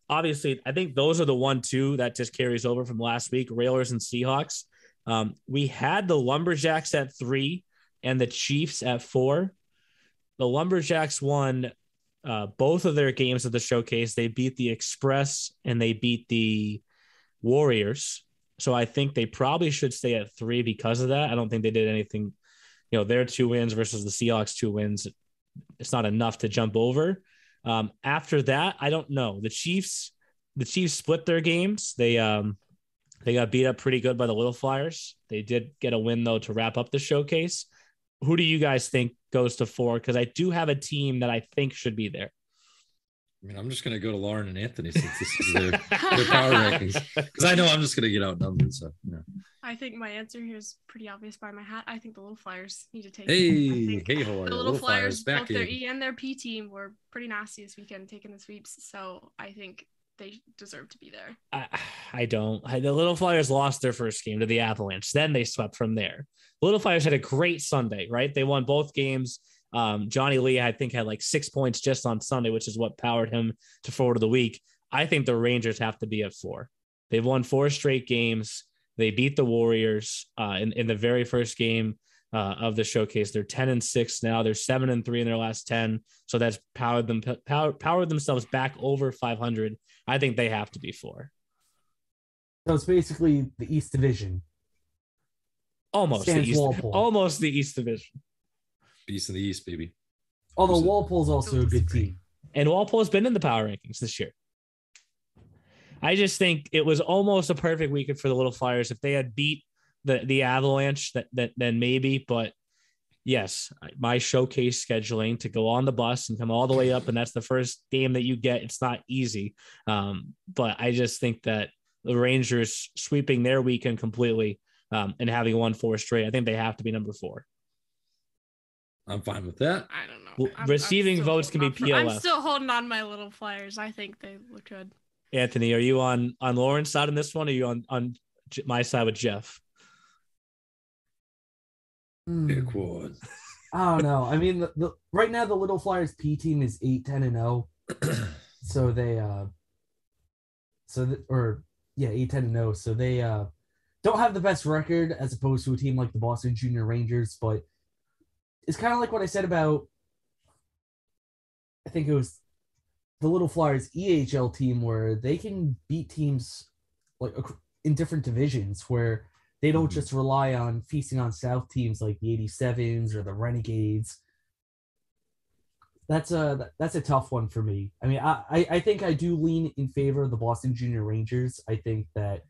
Obviously, I think those are the 1-2 that just carries over from last week, Railers and Seahawks. We had the Lumberjacks at 3 and the Chiefs at 4. The Lumberjacks won both of their games of the showcase. They beat the Express and they beat the Warriors. So I think they probably should stay at 3 because of that. I don't think they did anything, their 2 wins versus the Seahawks 2 wins. It's not enough to jump over. After that, I don't know. The Chiefs, the Chiefs split their games. They got beat up pretty good by the Little Flyers. They did get a win, though, to wrap up the showcase. Who do you guys think goes to 4? Because I do have a team that I think should be there. I mean, I'm just going to go to Lauren and Anthony since this is their power rankings. Because I know I'm just going to get outnumbered. So, yeah. I think my answer here is pretty obvious by my hat. I think the Little Flyers need to take Hey, the Little Flyers Flyers, back both in. their E and their P team were pretty nasty this weekend, taking the sweeps. So I think they deserve to be there. I don't. The Little Flyers lost their first game to the Avalanche. Then they swept from there. The Little Flyers had a great Sunday, right? They won both games. Johnny Lee, I think, had like 6 points just on Sunday, which is what powered him to forward of the week. I think the Rangers have to be at 4. They've won 4 straight games. They beat the Warriors in the very first game of the showcase. They're 10-6 now. They're 7-3 in their last 10. So that's powered themselves back over 500. I think they have to be 4. So it's basically the East Division. Almost the East Division. Beast of the East, baby. Although Walpole's also a good team. And Walpole's been in the power rankings this year. I just think it was almost a perfect weekend for the Little Flyers. If they had beat the Avalanche, then maybe. But yes, my showcase scheduling to go on the bus and come all the way up, and that's the first game that you get. It's not easy. But I just think that the Rangers sweeping their weekend completely and having won 4 straight, I think they have to be number 4. I'm fine with that. I don't know. Receiving I'm votes can be PLF. I'm still holding on my Little Flyers. I think they look good. Anthony, are you on Lauren's side on this one, or are you on my side with Jeff? Quad. I don't know. I mean, the right now the Little Flyers P team is 8-10-0. So they 8-10-0. So they don't have the best record as opposed to a team like the Boston Junior Rangers, but it's kind of like what I said about, I think it was the Little Flyers EHL team, where they can beat teams like in different divisions, where they don't just rely on feasting on South teams like the 87s or the Renegades. That's a tough one for me. I mean, I think I do lean in favor of the Boston Junior Rangers. I think that,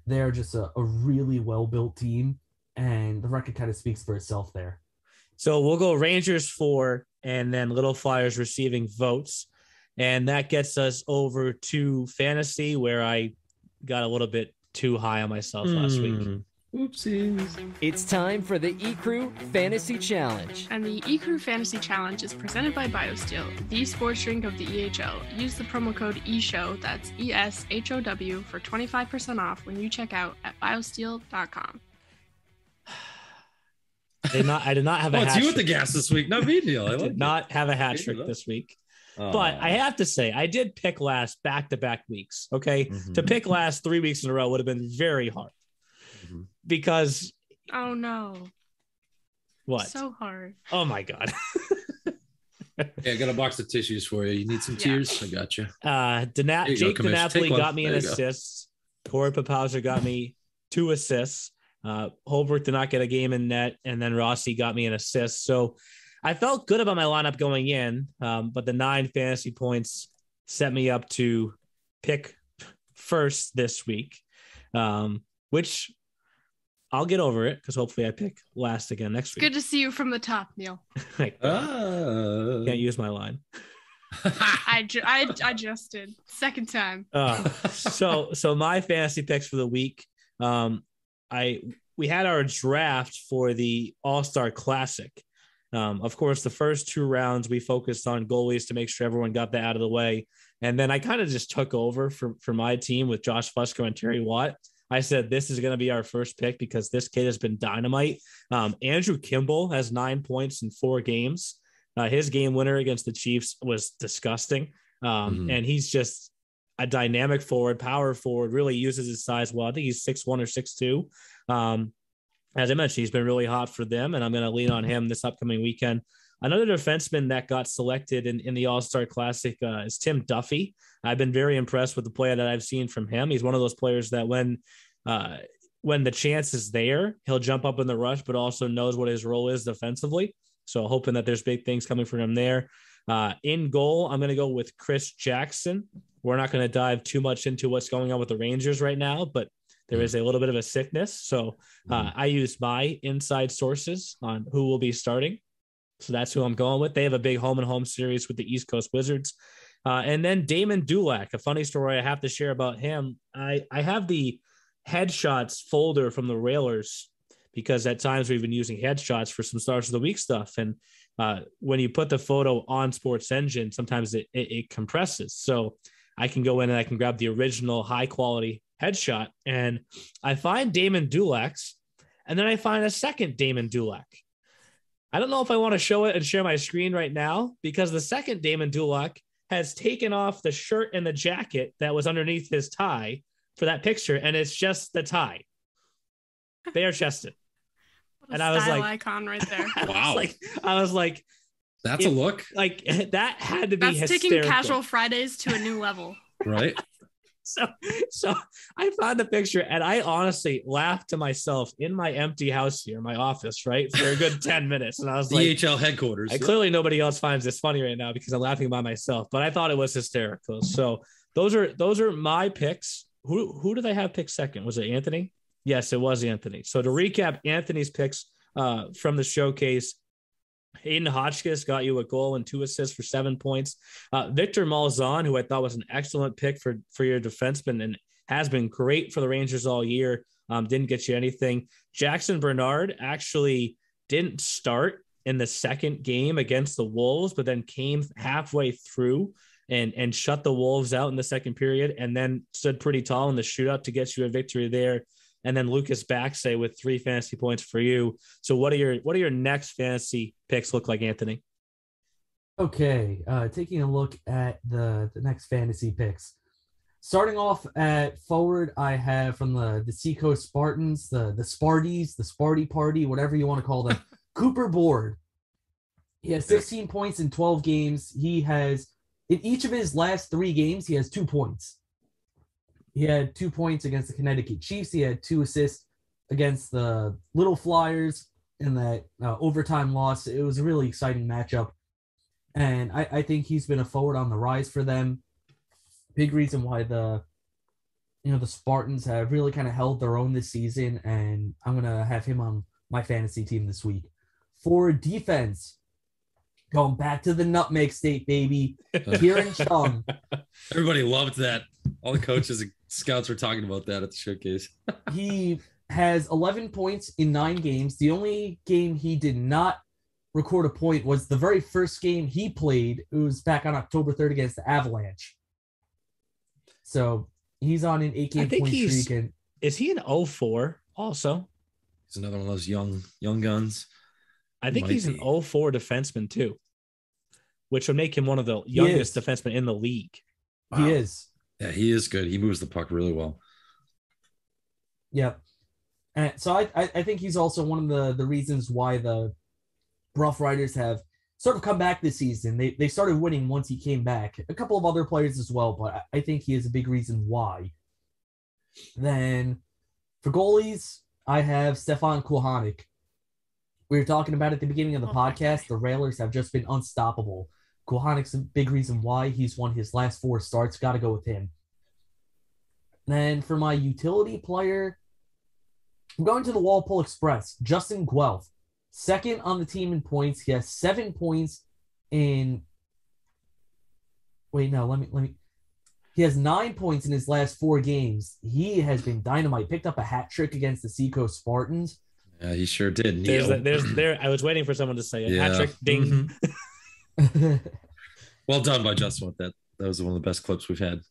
they're just a really well-built team, and the record kind of speaks for itself there. So we'll go Rangers 4 and then Little Flyers receiving votes. And that gets us over to fantasy, where I got a little bit too high on myself last week. Oopsies. It's time for the Ecru Fantasy Challenge. And the Ecru Fantasy Challenge is presented by BioSteel, the sports drink of the EHL. Use the promo code ESHOW, that's ESHOW, for 25% off when you check out at biosteel.com. I did not have a hat trick. It's you with the gas this week, not me, Neil. I did not have a hat trick this week. But I have to say, I did pick last back-to-back weeks, okay? Mm-hmm. To pick last 3 weeks in a row would have been very hard. Mm-hmm. Because... Oh, no. What? So hard. Oh, my God. Yeah, I got a box of tissues for you. You need some tears? I got you. Jake DiNapoli got me an assist. Corey Papauser got me 2 assists. Holbrook did not get a game in net, and then Rossi got me an assist. So I felt good about my lineup going in, but the 9 fantasy points set me up to pick first this week, which I'll get over it because hopefully I pick last again next week. Good to see you from the top, Neil. Can't use my line. I just did. Second time. So my fantasy picks for the week. We had our draft for the All-Star Classic. Of course, the first 2 rounds we focused on goalies to make sure everyone got that out of the way. And then I kind of just took over for my team with Josh Fusco and Terry Watt. I said, this is going to be our first pick because this kid has been dynamite. Andrew Kimball has 9 points in 4 games. His game winner against the Chiefs was disgusting. And he's just a dynamic forward, power forward, really uses his size well. I think he's 6'1" or 6'2". As I mentioned, he's been really hot for them, and I'm going to lean on him this upcoming weekend. Another defenseman that got selected in the All-Star Classic is Tim Duffy. I've been very impressed with the play that I've seen from him. He's one of those players that when the chance is there, he'll jump up in the rush, but also knows what his role is defensively. So hoping that there's big things coming from him there. In goal, I'm going to go with Chris Jackson. We're not going to dive too much into what's going on with the Rangers right now, but there is a little bit of a sickness. So I used my inside sources on who will be starting. So that's who I'm going with. They have a big home-and-home series with the East Coast Wizards. And then Damon Dulac, a funny story I have to share about him. I have the headshots folder from the Railers because at times we've been using headshots for some Stars of the Week stuff. And when you put the photo on Sports Engine, sometimes it compresses. So I can go in and I can grab the original high-quality headshot, and I find Damon Dulac's, and then I find a second Damon Dulac. I don't know if I want to show it and share my screen right now because the second Damon Dulac has taken off the shirt and the jacket that was underneath his tie for that picture, and it's just the tie. Bare chested. And I was like, icon right there. Wow. I was like, that's a look. Like that had to be that's hysterical. Taking Casual Fridays to a new level. Right. So I found the picture and I honestly laughed to myself in my empty house here, my office, right, for a good 10 minutes. And I was like, EHL headquarters. Clearly nobody else finds this funny right now because I'm laughing by myself, but I thought it was hysterical. So those are my picks. Who did I have pick second? Was it Anthony? Yes, it was Anthony. So to recap Anthony's picks from the showcase, Hayden Hotchkiss got you a goal and 2 assists for 7 points. Victor Malzahn, who I thought was an excellent pick for your defenseman and has been great for the Rangers all year, didn't get you anything. Jackson Bernard actually didn't start in the second game against the Wolves, but then came halfway through and shut the Wolves out in the second period and then stood pretty tall in the shootout to get you a victory there. And then Lucas Baxay with 3 fantasy points for you. So what are your next fantasy picks look like, Anthony? Okay, taking a look at the next fantasy picks. Starting off at forward, I have from the Seacoast Spartans, the Sparties, the Sparty Party, whatever you want to call them, Cooper Board. He has 16 points in 12 games. He has, in each of his last 3 games, he has 2 points. He had 2 points against the Connecticut Chiefs. He had 2 assists against the Little Flyers in that overtime loss. It was a really exciting matchup. And I think he's been a forward on the rise for them. Big reason why the Spartans have really kind of held their own this season. And I'm going to have him on my fantasy team this week. For defense, going back to the Nutmeg State, baby. Kieran Chung. Everybody loved that. All the coaches and scouts were talking about that at the showcase. He has 11 points in 9 games. The only game he did not record a point was the very first game he played. It was back on October 3rd against the Avalanche. So he's on an 8-game point streak. Is he an 04 also? He's another one of those young guns. I think he's an 04 defenseman too, which would make him one of the youngest defensemen in the league. Wow. He is. Yeah, he is good. He moves the puck really well. Yep. And so I think he's also one of the reasons why the Rough Riders have sort of come back this season. They started winning once he came back. A couple of other players as well, but I think he is a big reason why. Then for goalies, I have Stephan Culhanek. We were talking about at the beginning of the podcast, the Railers have just been unstoppable. Kulhanek's a big reason why. He's won his last 4 starts. Got to go with him. Then for my utility player, I'm going to the Walpole Express. Justin Guelph, second on the team in points. He has 7 points in. Wait, no, let me. He has 9 points in his last 4 games. He has been dynamite. Picked up a hat trick against the Seacoast Spartans. Yeah, he sure did. There. I was waiting for someone to say it. Hat trick, ding. Mm-hmm. Well done by Justin with that. That was one of the best clips we've had.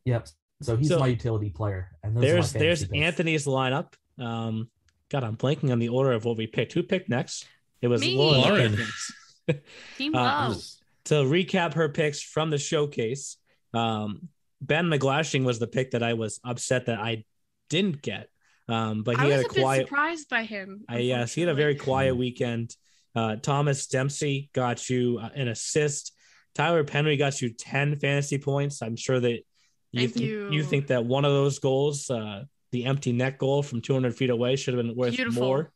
Yep. So he's my utility player. And there's Anthony's lineup. God, I'm blanking on the order of what we picked. Who picked next? It was Lauren. Team low. To recap her picks from the showcase, Ben McGlashing was the pick that I was upset that I didn't get. But he had a quiet. Bit surprised by him. Yes, he had a very quiet weekend. Thomas Dempsey got you an assist. Tyler Penry got you 10 fantasy points. I'm sure that you think that one of those goals, the empty net goal from 200 feet away, should have been worth more.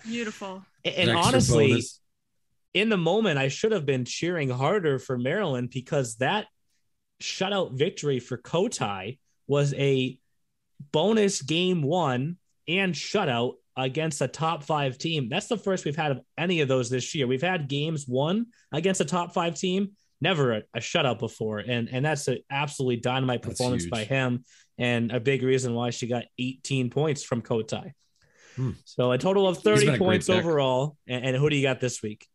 Beautiful. And honestly, in the moment, I should have been cheering harder for Maryland because that shutout victory for Cotai was a bonus game 1 and shutout against a top 5 team. That's the first we've had of any of those this year. We've had games 1 against a top 5 team, never a shutout before. And that's an absolutely dynamite performance by him, and a big reason why she got 18 points from Cotai. So a total of 30 points overall. And who do you got this week?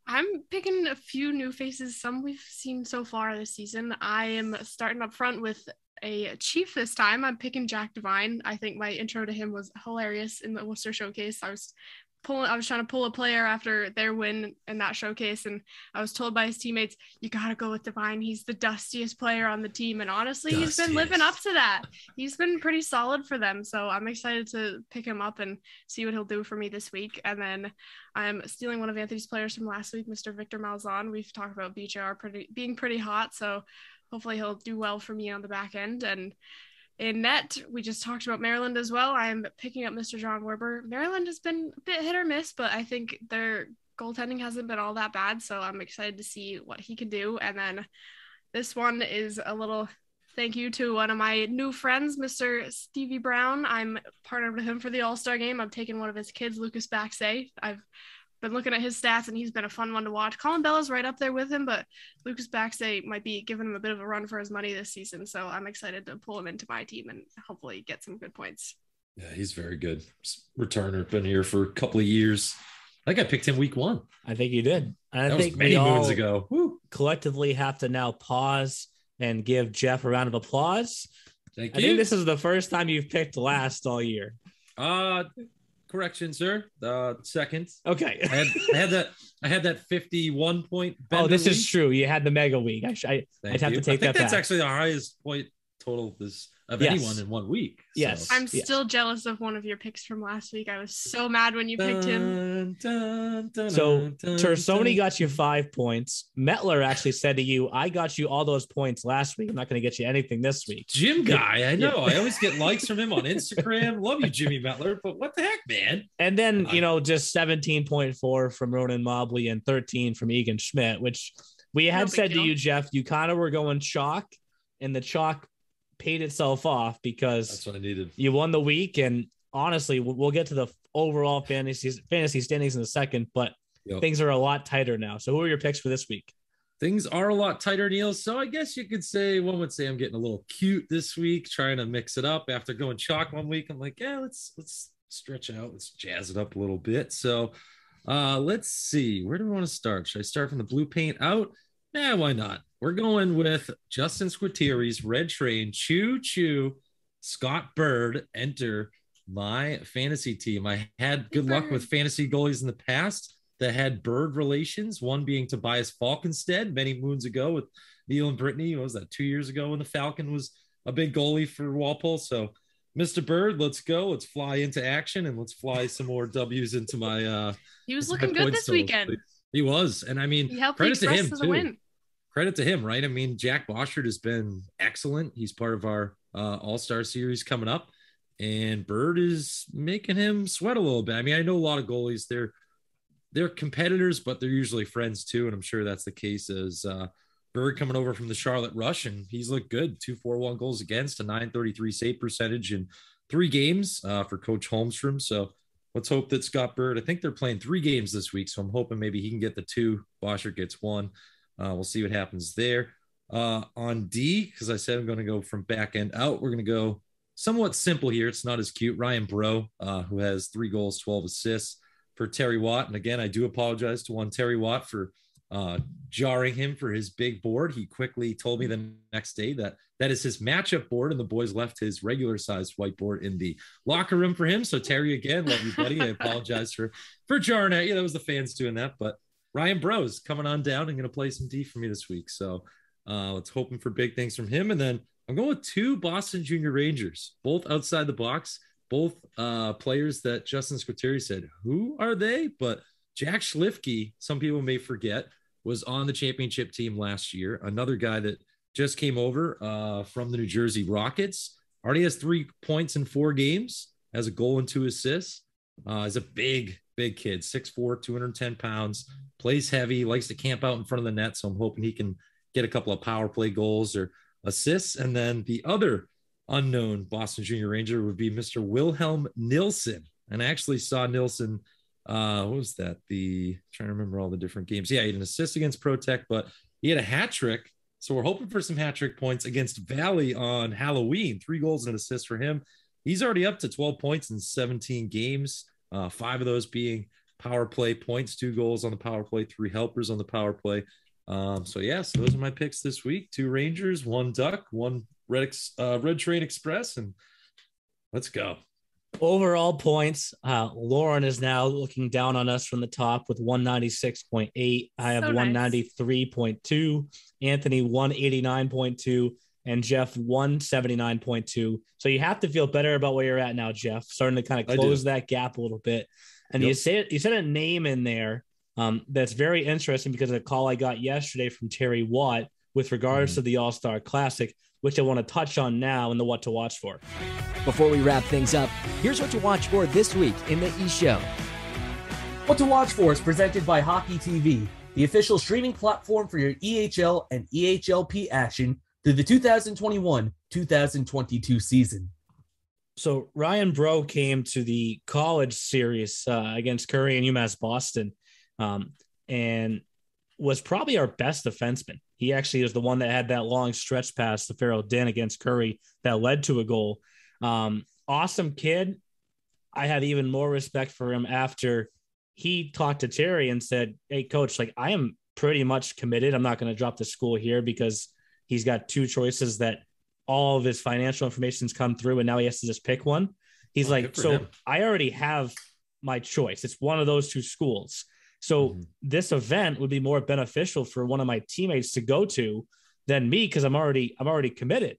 I'm picking a few new faces, some we've seen so far this season. I am starting up front with a Chief this time. I'm picking Jack Devine. I think my intro to him was hilarious in the Worcester Showcase. I was trying to pull a player after their win in that showcase, and I was told by his teammates, you got to go with Devine. He's the dustiest player on the team, and honestly, he's been living up to that. He's been pretty solid for them, so I'm excited to pick him up and see what he'll do for me this week. And then I'm stealing one of Anthony's players from last week, Mr. Victor Malzahn. We've talked about BJR being pretty hot, so hopefully he'll do well for me on the back end. And in net, we just talked about Maryland as well. I'm picking up Mr. John Werber. Maryland has been a bit hit or miss, but I think their goaltending hasn't been all that bad, so I'm excited to see what he can do. And then this one is a little thank you to one of my new friends, Mr. Stevie Brown. I'm partnered with him for the All-Star game. I'm taking one of his kids, Lucas Baxay. I've been looking at his stats, and he's been a fun one to watch. Colin Bella's right up there with him, but Lucas Baxay might be giving him a bit of a run for his money this season, so I'm excited to pull him into my team and hopefully get some good points. Yeah, he's very good. Returner, been here for a couple of years. I think I picked him week 1. I think you did. And that I think was many moons ago. Collectively have to now pause and give Jeff a round of applause. Thank I you. think this is the first time you've picked last all year. Correction, sir. Second. Okay. I had that 51 point. Oh, this is true. You had the mega week. I'd have to take that back. That's actually the highest point total of anyone in 1 week. Yes. I'm still jealous of one of your picks from last week. I was so mad when you picked him. So Tersoni got you 5 points. Metler actually said to you, I got you all those points last week. I'm not going to get you anything this week. Gym guy. I know. I always get likes from him on Instagram. Love you, Jimmy Metler. But what the heck, man? And then, just 17.4 from Ronan Mobley and 13 from Egan Schmidt, which we had said to you, Jeff, you kind of were going chalk, and the chalk paid itself off because that's what I needed. You won the week, and honestly, we'll get to the overall fantasy standings in a second, but things are a lot tighter now. So who are your picks for this week? Things are a lot tighter, Neil. So I guess one would say I'm getting a little cute this week, trying to mix it up after going chalk 1 week. I'm like, yeah, let's stretch out. Let's jazz it up a little bit. So let's see. Where do we want to start? Should I start from the blue paint out? Yeah, why not? We're going with Justin Squitieri's Red Train. Choo choo. Scott Bird enter my fantasy team. I had good luck with fantasy goalies in the past that had Bird relations, one being Tobias Falkenstead many moons ago with Neil and Brittany. What was that, 2 years ago when the Falcon was a big goalie for Walpole? So Mr. Bird, let's go. Let's fly into action, and let's fly some more W's into my he was looking good this weekend. He was. And I mean, he helped credit to him to too. Win. Credit to him, right? I mean, Jack Boschert has been excellent. He's part of our All-Star series coming up, and Bird is making him sweat a little bit. I mean, I know a lot of goalies, they're competitors, but they're usually friends too. And I'm sure that's the case as Bird coming over from the Charlotte Rush, and he's looked good. 241 goals against, a .933 save percentage in 3 games for Coach Holmstrom. So let's hope that Scott Bird, I think they're playing 3 games this week, so I'm hoping maybe he can get the 2. Boschert gets 1. We'll see what happens there. On D, because I said I'm going to go from back end out, we're going to go somewhat simple here. It's not as cute. Ryan Bro, who has 3 goals, 12 assists for Terry Watt. And again, I do apologize to one Terry Watt for jarring him for his big board. He quickly told me the next day that is his matchup board, and the boys left his regular sized whiteboard in the locker room for him. So Terry, again, love you, buddy. I apologize for jarring at you. That was the fans doing that, but Ryan Bro's coming on down and going to play some D for me this week. So let's hoping for big things from him. And then I'm going with 2 Boston Junior Rangers, both outside the box, both players that Justin Squitieri said, who are they? But Jack Schlifke, some people may forget, was on the championship team last year. Another guy that just came over from the New Jersey Rockets, already has 3 points in 4 games, has a goal and 2 assists. He's a big kid, 6'4", 210 pounds, plays heavy, likes to camp out in front of the net. So I'm hoping he can get a couple of power play goals or assists. And then the other unknown Boston Junior Ranger would be Mr. Wilhelm Nilsson. And I actually saw Nilsson, what was that? Trying to remember all the different games. Yeah, he had an assist against ProTech, but he had a hat trick. So we're hoping for some hat trick points against Valley on Halloween. 3 goals and an assist for him. He's already up to 12 points in 17 games. 5 of those being power play points, 2 goals on the power play, 3 helpers on the power play. So those are my picks this week. 2 Rangers, 1 Duck, 1 Red Train Express, and let's go. Overall points, Lauren is now looking down on us from the top with 196.8. I have 193.2, Anthony 189.2, and Jeff 179.2. So you have to feel better about where you're at now, Jeff, starting to kind of close that gap a little bit. And you said a name in there that's very interesting because of the call I got yesterday from Terry Watt with regards to the All-Star Classic, which I want to touch on now and the what to watch for. Before we wrap things up, here's what to watch for this week in the E-Show. What to watch for is presented by Hockey TV, the official streaming platform for your EHL and EHLP action through the 2021-2022 season. So Ryan Bro came to the college series against Curry and UMass Boston and was probably our best defenseman. He actually is the one that had that long stretch pass to Farrell Din against Curry that led to a goal. Awesome kid. I had even more respect for him after he talked to Terry and said, hey, coach, like I am pretty much committed. I'm not going to drop the school here because he's got 2 choices that all of his financial information's come through and now he has to just pick one. He's like, so him. I already have my choice. It's one of those 2 schools. So this event would be more beneficial for one of my teammates to go to than me because I'm already committed.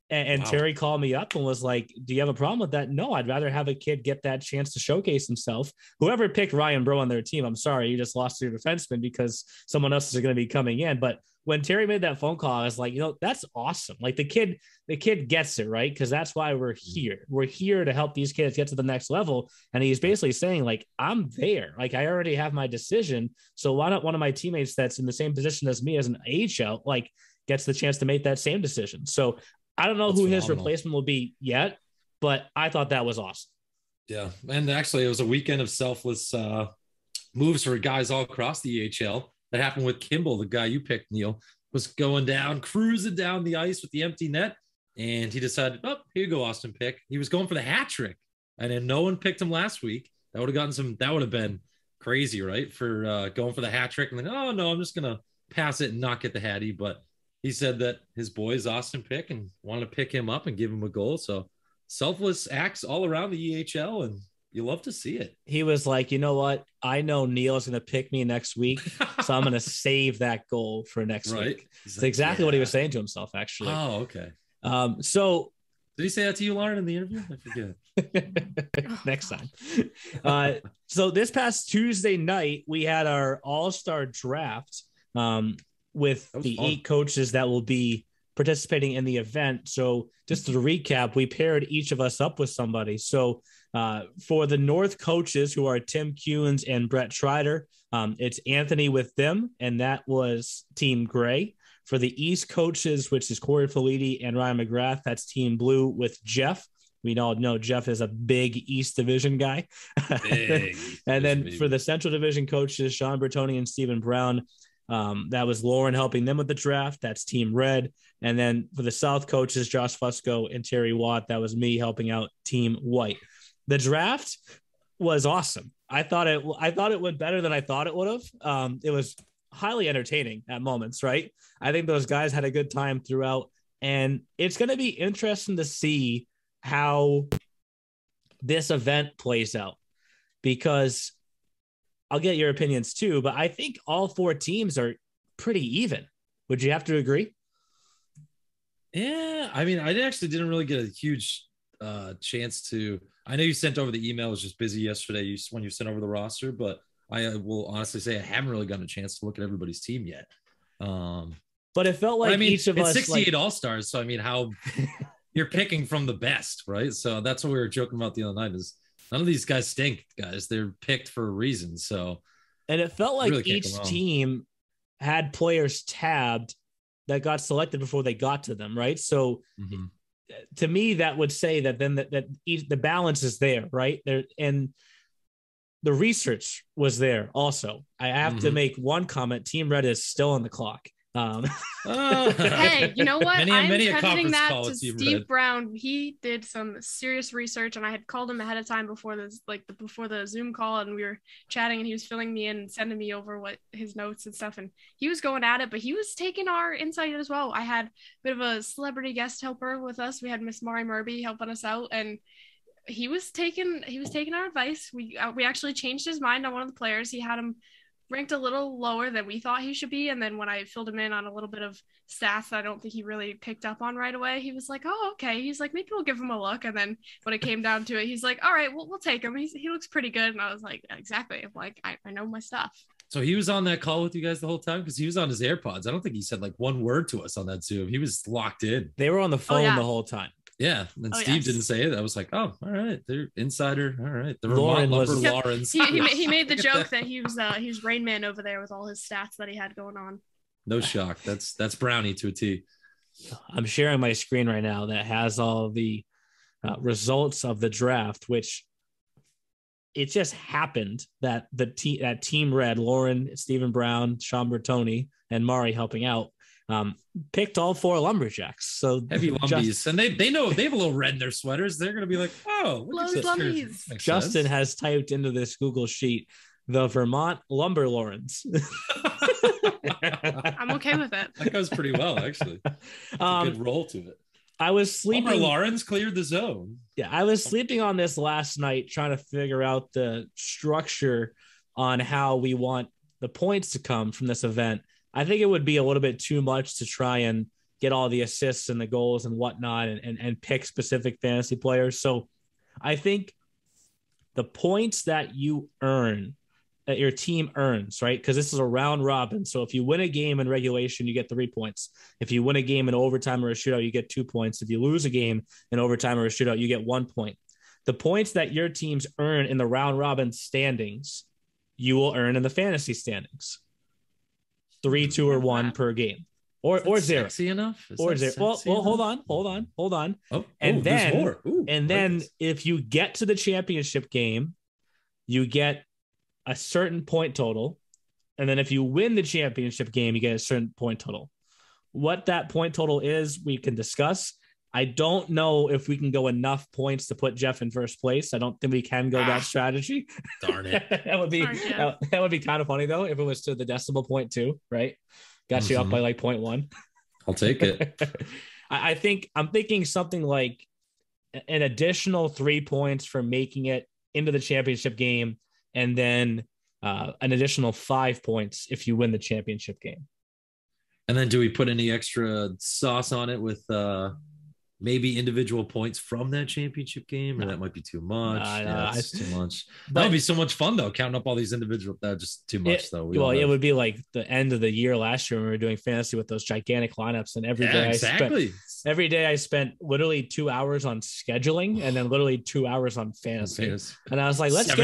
And Terry called me up and was like, do you have a problem with that? No, I'd rather have a kid get that chance to showcase himself. Whoever picked Ryan Bro on their team, I'm sorry, you just lost your defenseman because someone else is going to be coming in. But when Terry made that phone call, I was like, that's awesome. Like the kid gets it, right? Because that's why we're here. We're here to help these kids get to the next level. And he's basically saying like, I'm there. Like I already have my decision. So why not one of my teammates that's in the same position as me as an AHL, like gets the chance to make that same decision. So I don't know who his replacement will be yet, but I thought that was awesome. Yeah. And actually it was a weekend of selfless moves for guys all across the EHL. That happened with Kimball, the guy you picked, Neil, was going down, cruising down the ice with the empty net. And he decided, here you go, Austin Pick. He was going for the hat trick. And then no one picked him last week. That would have been crazy, right? For going for the hat trick. And then, oh no, I'm just going to pass it and not get the hattie. But he said that his boy is Austin Pick and wanted to pick him up and give him a goal. So selfless acts all around the EHL, and you love to see it. He was like, you know what? I know Neil's going to pick me next week, so I'm going to save that goal for next week. It's exactly what he was saying to himself, actually. Oh, okay. So did he say that to you, Lauren, in the interview? I forget. Next time. So this past Tuesday night, we had our All-Star draft. With the 8 coaches that will be participating in the event. So just to recap, we paired each of us up with somebody. So for the North coaches, who are Tim Kuhns and Brett Schreider, it's Anthony with them, and that was Team Gray. For the East coaches, which is Corey Felitti and Ryan McGrath, that's Team Blue with Jeff. We all know Jeff is a big East Division guy. And then for the Central Division coaches, Sean Bertoni and Stephen Brown, that was Lauren helping them with the draft. That's Team Red. And then for the South coaches, Josh Fusco and Terry Watt, that was me helping out Team White. The draft was awesome. I thought it went better than I thought it would have. It was highly entertaining at moments, right? I think those guys had a good time throughout, and it's going to be interesting to see how this event plays out, because I'll get your opinions too, but I think all 4 teams are pretty even. Would you have to agree? Yeah. I mean, I actually didn't really get a huge chance to, I know you sent over the email. I was just busy yesterday when you sent over the roster, but I will honestly say I haven't really gotten a chance to look at everybody's team yet. But it felt like each of us, 68 All-Stars. So, I mean, how you're picking from the best, right? So that's what we were joking about the other night is None of these guys stink, guys. They're picked for a reason. So, and it felt like really each team had players tabbed that got selected before they got to them, right? So to me, that would say that then the balance is there, right? There, and the research was there also. I have to make one comment. Team Red is still on the clock. Hey, you know what? I'm crediting that to Steve Brown. He did some serious research, and I had called him ahead of time before this, before the Zoom call, and we were chatting, and he was filling me in and sending me over what his notes and stuff, and he was going at it, but he was taking our insight as well. I had a bit of a celebrity guest helper with us. We had Miss Mari Murby helping us out, and he was taking our advice. We actually changed his mind on one of the players. He had him ranked a little lower than we thought he should be. And then when I filled him in on a little bit of stats that I don't think he really picked up on right away, he was like, oh, okay. He's like, maybe we'll give him a look. And then when it came down to it, he's like, all right, we'll take him. He looks pretty good. And I was like, exactly. I'm like, I know my stuff. So he was on that call with you guys the whole time? Because he was on his AirPods. I don't think he said like one word to us on that Zoom. He was locked in. They were on the phone the whole time. Yeah, and Steve didn't say it. I was like, "Oh, all right, they're insider. All right, the Lauren was Lawrence." He made the joke that he was Rain Man over there with all his stats that he had going on. No shock. That's Brownie to a T. I'm sharing my screen right now that has all the results of the draft, which it just happened that that Team Red, Lauren, Stephen Brown, Sean Bertoni, and Mari helping out, picked all 4 Lumberjacks. So heavy Lumbies, and they know they have a little red in their sweaters. They're gonna be like, oh, look at this. Justin has typed into this Google sheet the Vermont Lumber Lawrence. I'm okay with it. That goes pretty well, actually. A good roll to it. I was sleeping. Lumber Lawrence cleared the zone. Yeah, I was sleeping on this last night, trying to figure out the structure on how we want the points to come from this event. I think it would be a little bit too much to try and get all the assists and the goals and whatnot and pick specific fantasy players. So I think the points that you earn, that your team earns, right? Because this is a round robin. So if you win a game in regulation, you get 3 points. If you win a game in overtime or a shootout, you get 2 points. If you lose a game in overtime or a shootout, you get 1 point. The points that your teams earn in the round robin standings, you will earn in the fantasy standings. 3, 2, or 1 per game, or 0. Sexy enough? Or 0. Well, hold on. And then if you get to the championship game, you get a certain point total, and then if you win the championship game, you get a certain point total. What that point total is, we can discuss. I don't know if we can go enough points to put Jeff in first place. I don't think we can go that strategy. Darn it. that would be kind of funny though, if it was to the decimal point too, right? Got you up by like 0.1. I'll take it. I'm thinking something like an additional 3 points for making it into the championship game, and then an additional 5 points if you win the championship game. And then do we put any extra sauce on it with maybe individual points from that championship game, or that might be too much? That's too much. That would be so much fun though, counting up all these individual. That's just too much though. It would be like the end of the year last year when we were doing fantasy with those gigantic lineups, and every day I spent literally 2 hours on scheduling and then literally 2 hours on fantasy. And I was like, let's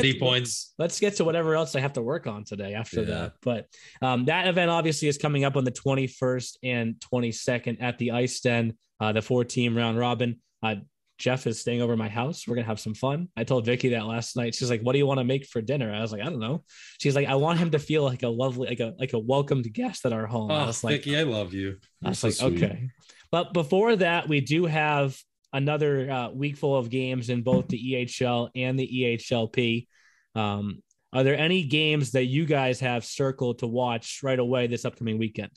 get to whatever else I have to work on today after that. But that event obviously is coming up on the 21st and 22nd at the Ice Den. The 4-team round robin. Jeff is staying over at my house. We're going to have some fun. I told Vicky that last night. She's like, what do you want to make for dinner? I was like, I don't know. She's like, I want him to feel like a lovely, like a welcomed guest at our home. I was like, Vicky, I love you. I was like, sweet. Okay. But before that, we do have another week full of games in both the EHL and the EHLP. Are there any games that you guys have circled to watch right away this upcoming weekend?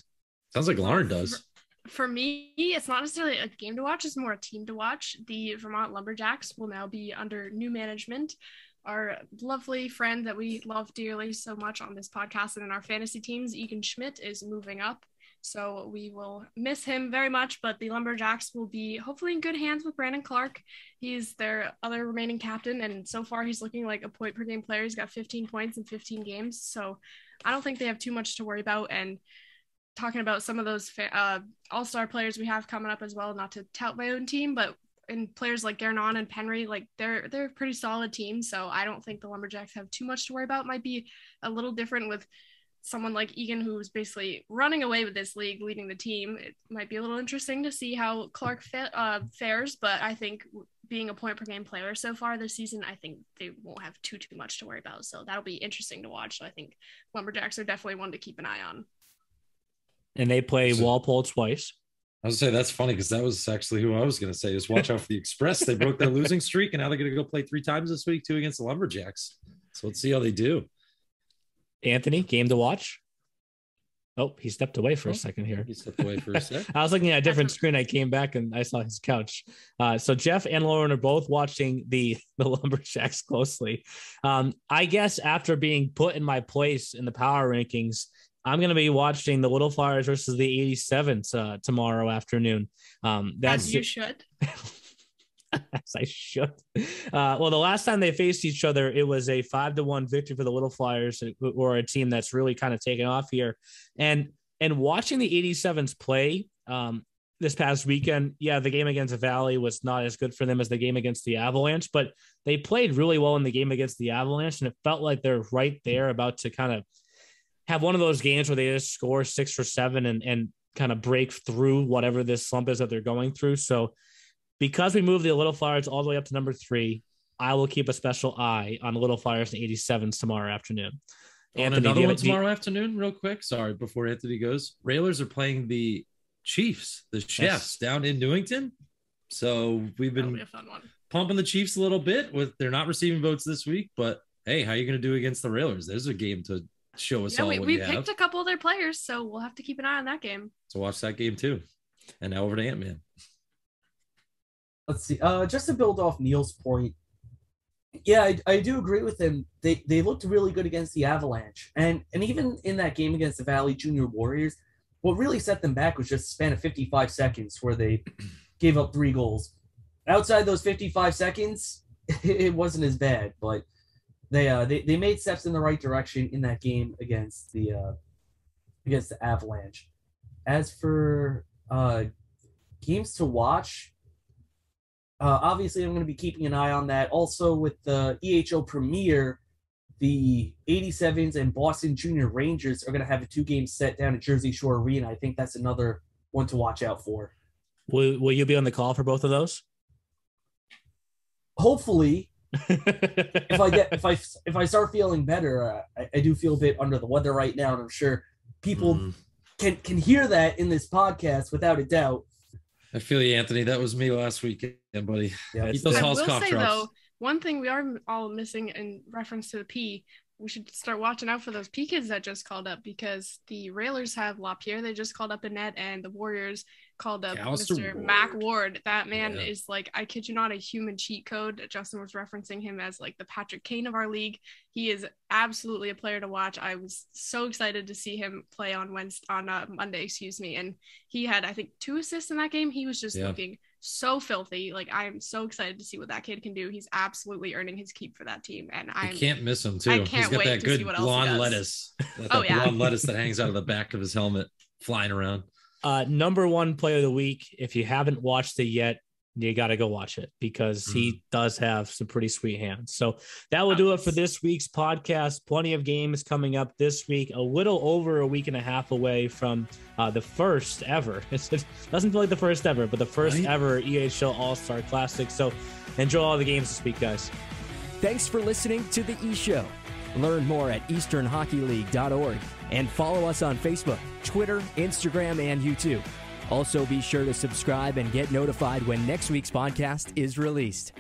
Sounds like Lauren does. For me, it's not necessarily a game to watch, it's more a team to watch. The Vermont Lumberjacks will now be under new management. Our lovely friend that we love dearly so much on this podcast and in our fantasy teams, Egan Schmidt, is moving up. So we will miss him very much, but the Lumberjacks will be hopefully in good hands with Brandon Clark. He's their other remaining captain, and so far he's looking like a point per game player. He's got 15 points in 15 games. So I don't think they have too much to worry about. And talking about some of those all-star players we have coming up as well, not to tout my own team, but and players like Gerard and Penry, like they're a pretty solid team. So I don't think the Lumberjacks have too much to worry about. It might be a little different with someone like Egan, who's basically running away with this league, leading the team. It might be a little interesting to see how Clark fares, but I think being a point per game player so far this season, I think they won't have too much to worry about. So that'll be interesting to watch. So I think Lumberjacks are definitely one to keep an eye on. And they play Walpole twice. I was going to say that's funny because that was actually who I was going to say is watch out for the Express. They broke their losing streak and now they're going to go play 3 times this week, 2 against the Lumberjacks. So let's see how they do. Anthony, game to watch. Oh, he stepped away for a second here. He stepped away for a sec. I was looking at a different screen. I came back and I saw his couch. So Jeff and Lauren are both watching the Lumberjacks closely. I guess after being put in my place in the power rankings, I'm going to be watching the Little Flyers versus the 87s tomorrow afternoon. As you should. As I should. Well, the last time they faced each other, it was a 5-1 victory for the Little Flyers, or a team that's really kind of taken off here. And watching the 87s play this past weekend, yeah, the game against the Valley was not as good for them as the game against the Avalanche, but they played really well in the game against the Avalanche, and it felt like they're right there about to kind of have one of those games where they just score 6 or 7 and kind of break through whatever this slump is that they're going through. So because we moved the Little Flyers all the way up to number 3, I will keep a special eye on the Little Flyers and 87s tomorrow afternoon. Anthony, another one tomorrow afternoon, real quick. Sorry, before Anthony goes. Railers are playing the Chiefs, the Chefs, down in Newington. So we've been pumping the Chiefs a little bit. They're not receiving votes this week, but hey, how are you going to do against the Railers? There's a game to show us all. We picked a couple of their players, so we'll have to keep an eye on that game. So watch that game too. And now over to Ant-Man. Let's see. Just to build off Neil's point, yeah, I do agree with him. They looked really good against the Avalanche, and even in that game against the Valley Junior Warriors, what really set them back was just a span of 55 seconds where they gave up 3 goals. Outside those 55 seconds, it wasn't as bad, but they made steps in the right direction in that game against the Avalanche. As for games to watch, obviously I'm going to be keeping an eye on that. Also with the EHL Premier, the 87s and Boston Junior Rangers are going to have a 2-game set down at Jersey Shore Arena. I think that's another one to watch out for. Will you be on the call for both of those? Hopefully. if I start feeling better, I do feel a bit under the weather right now, and I'm sure people can hear that in this podcast without a doubt. I feel you, Anthony. That was me last weekend, buddy. Yeah, Eat those Hall's cough drops. Though, one thing we are all missing in reference to the P, we should start watching out for those P kids that just called up, because the Railers have LaPierre, they just called up a net, and the Warriors called up Mr. Ward. Mac Ward. That man is like, I kid you not, a human cheat code. Justin was referencing him as like the Patrick Kane of our league. He is absolutely a player to watch. I was so excited to see him play on Monday, and he had, I think, 2 assists in that game. He was just looking so filthy. Like, I'm so excited to see what that kid can do. He's absolutely earning his keep for that team, and I can't miss him too. I can't He's got wait that to good see what else blonde he does. lettuce. Blonde lettuce that hangs out of the back of his helmet, flying around. Number 1 player of the week. If you haven't watched it yet, you got to go watch it, because he does have some pretty sweet hands. So that will do it for this week's podcast. Plenty of games coming up this week, a little over a week and a half away from the first ever. It doesn't feel like the first ever, but the first ever EHL All-Star Classic. So enjoy all the games this week, guys. Thanks for listening to The E-Show. Learn more at easternhockeyleague.org and follow us on Facebook, Twitter, Instagram, and YouTube. Also, be sure to subscribe and get notified when next week's podcast is released.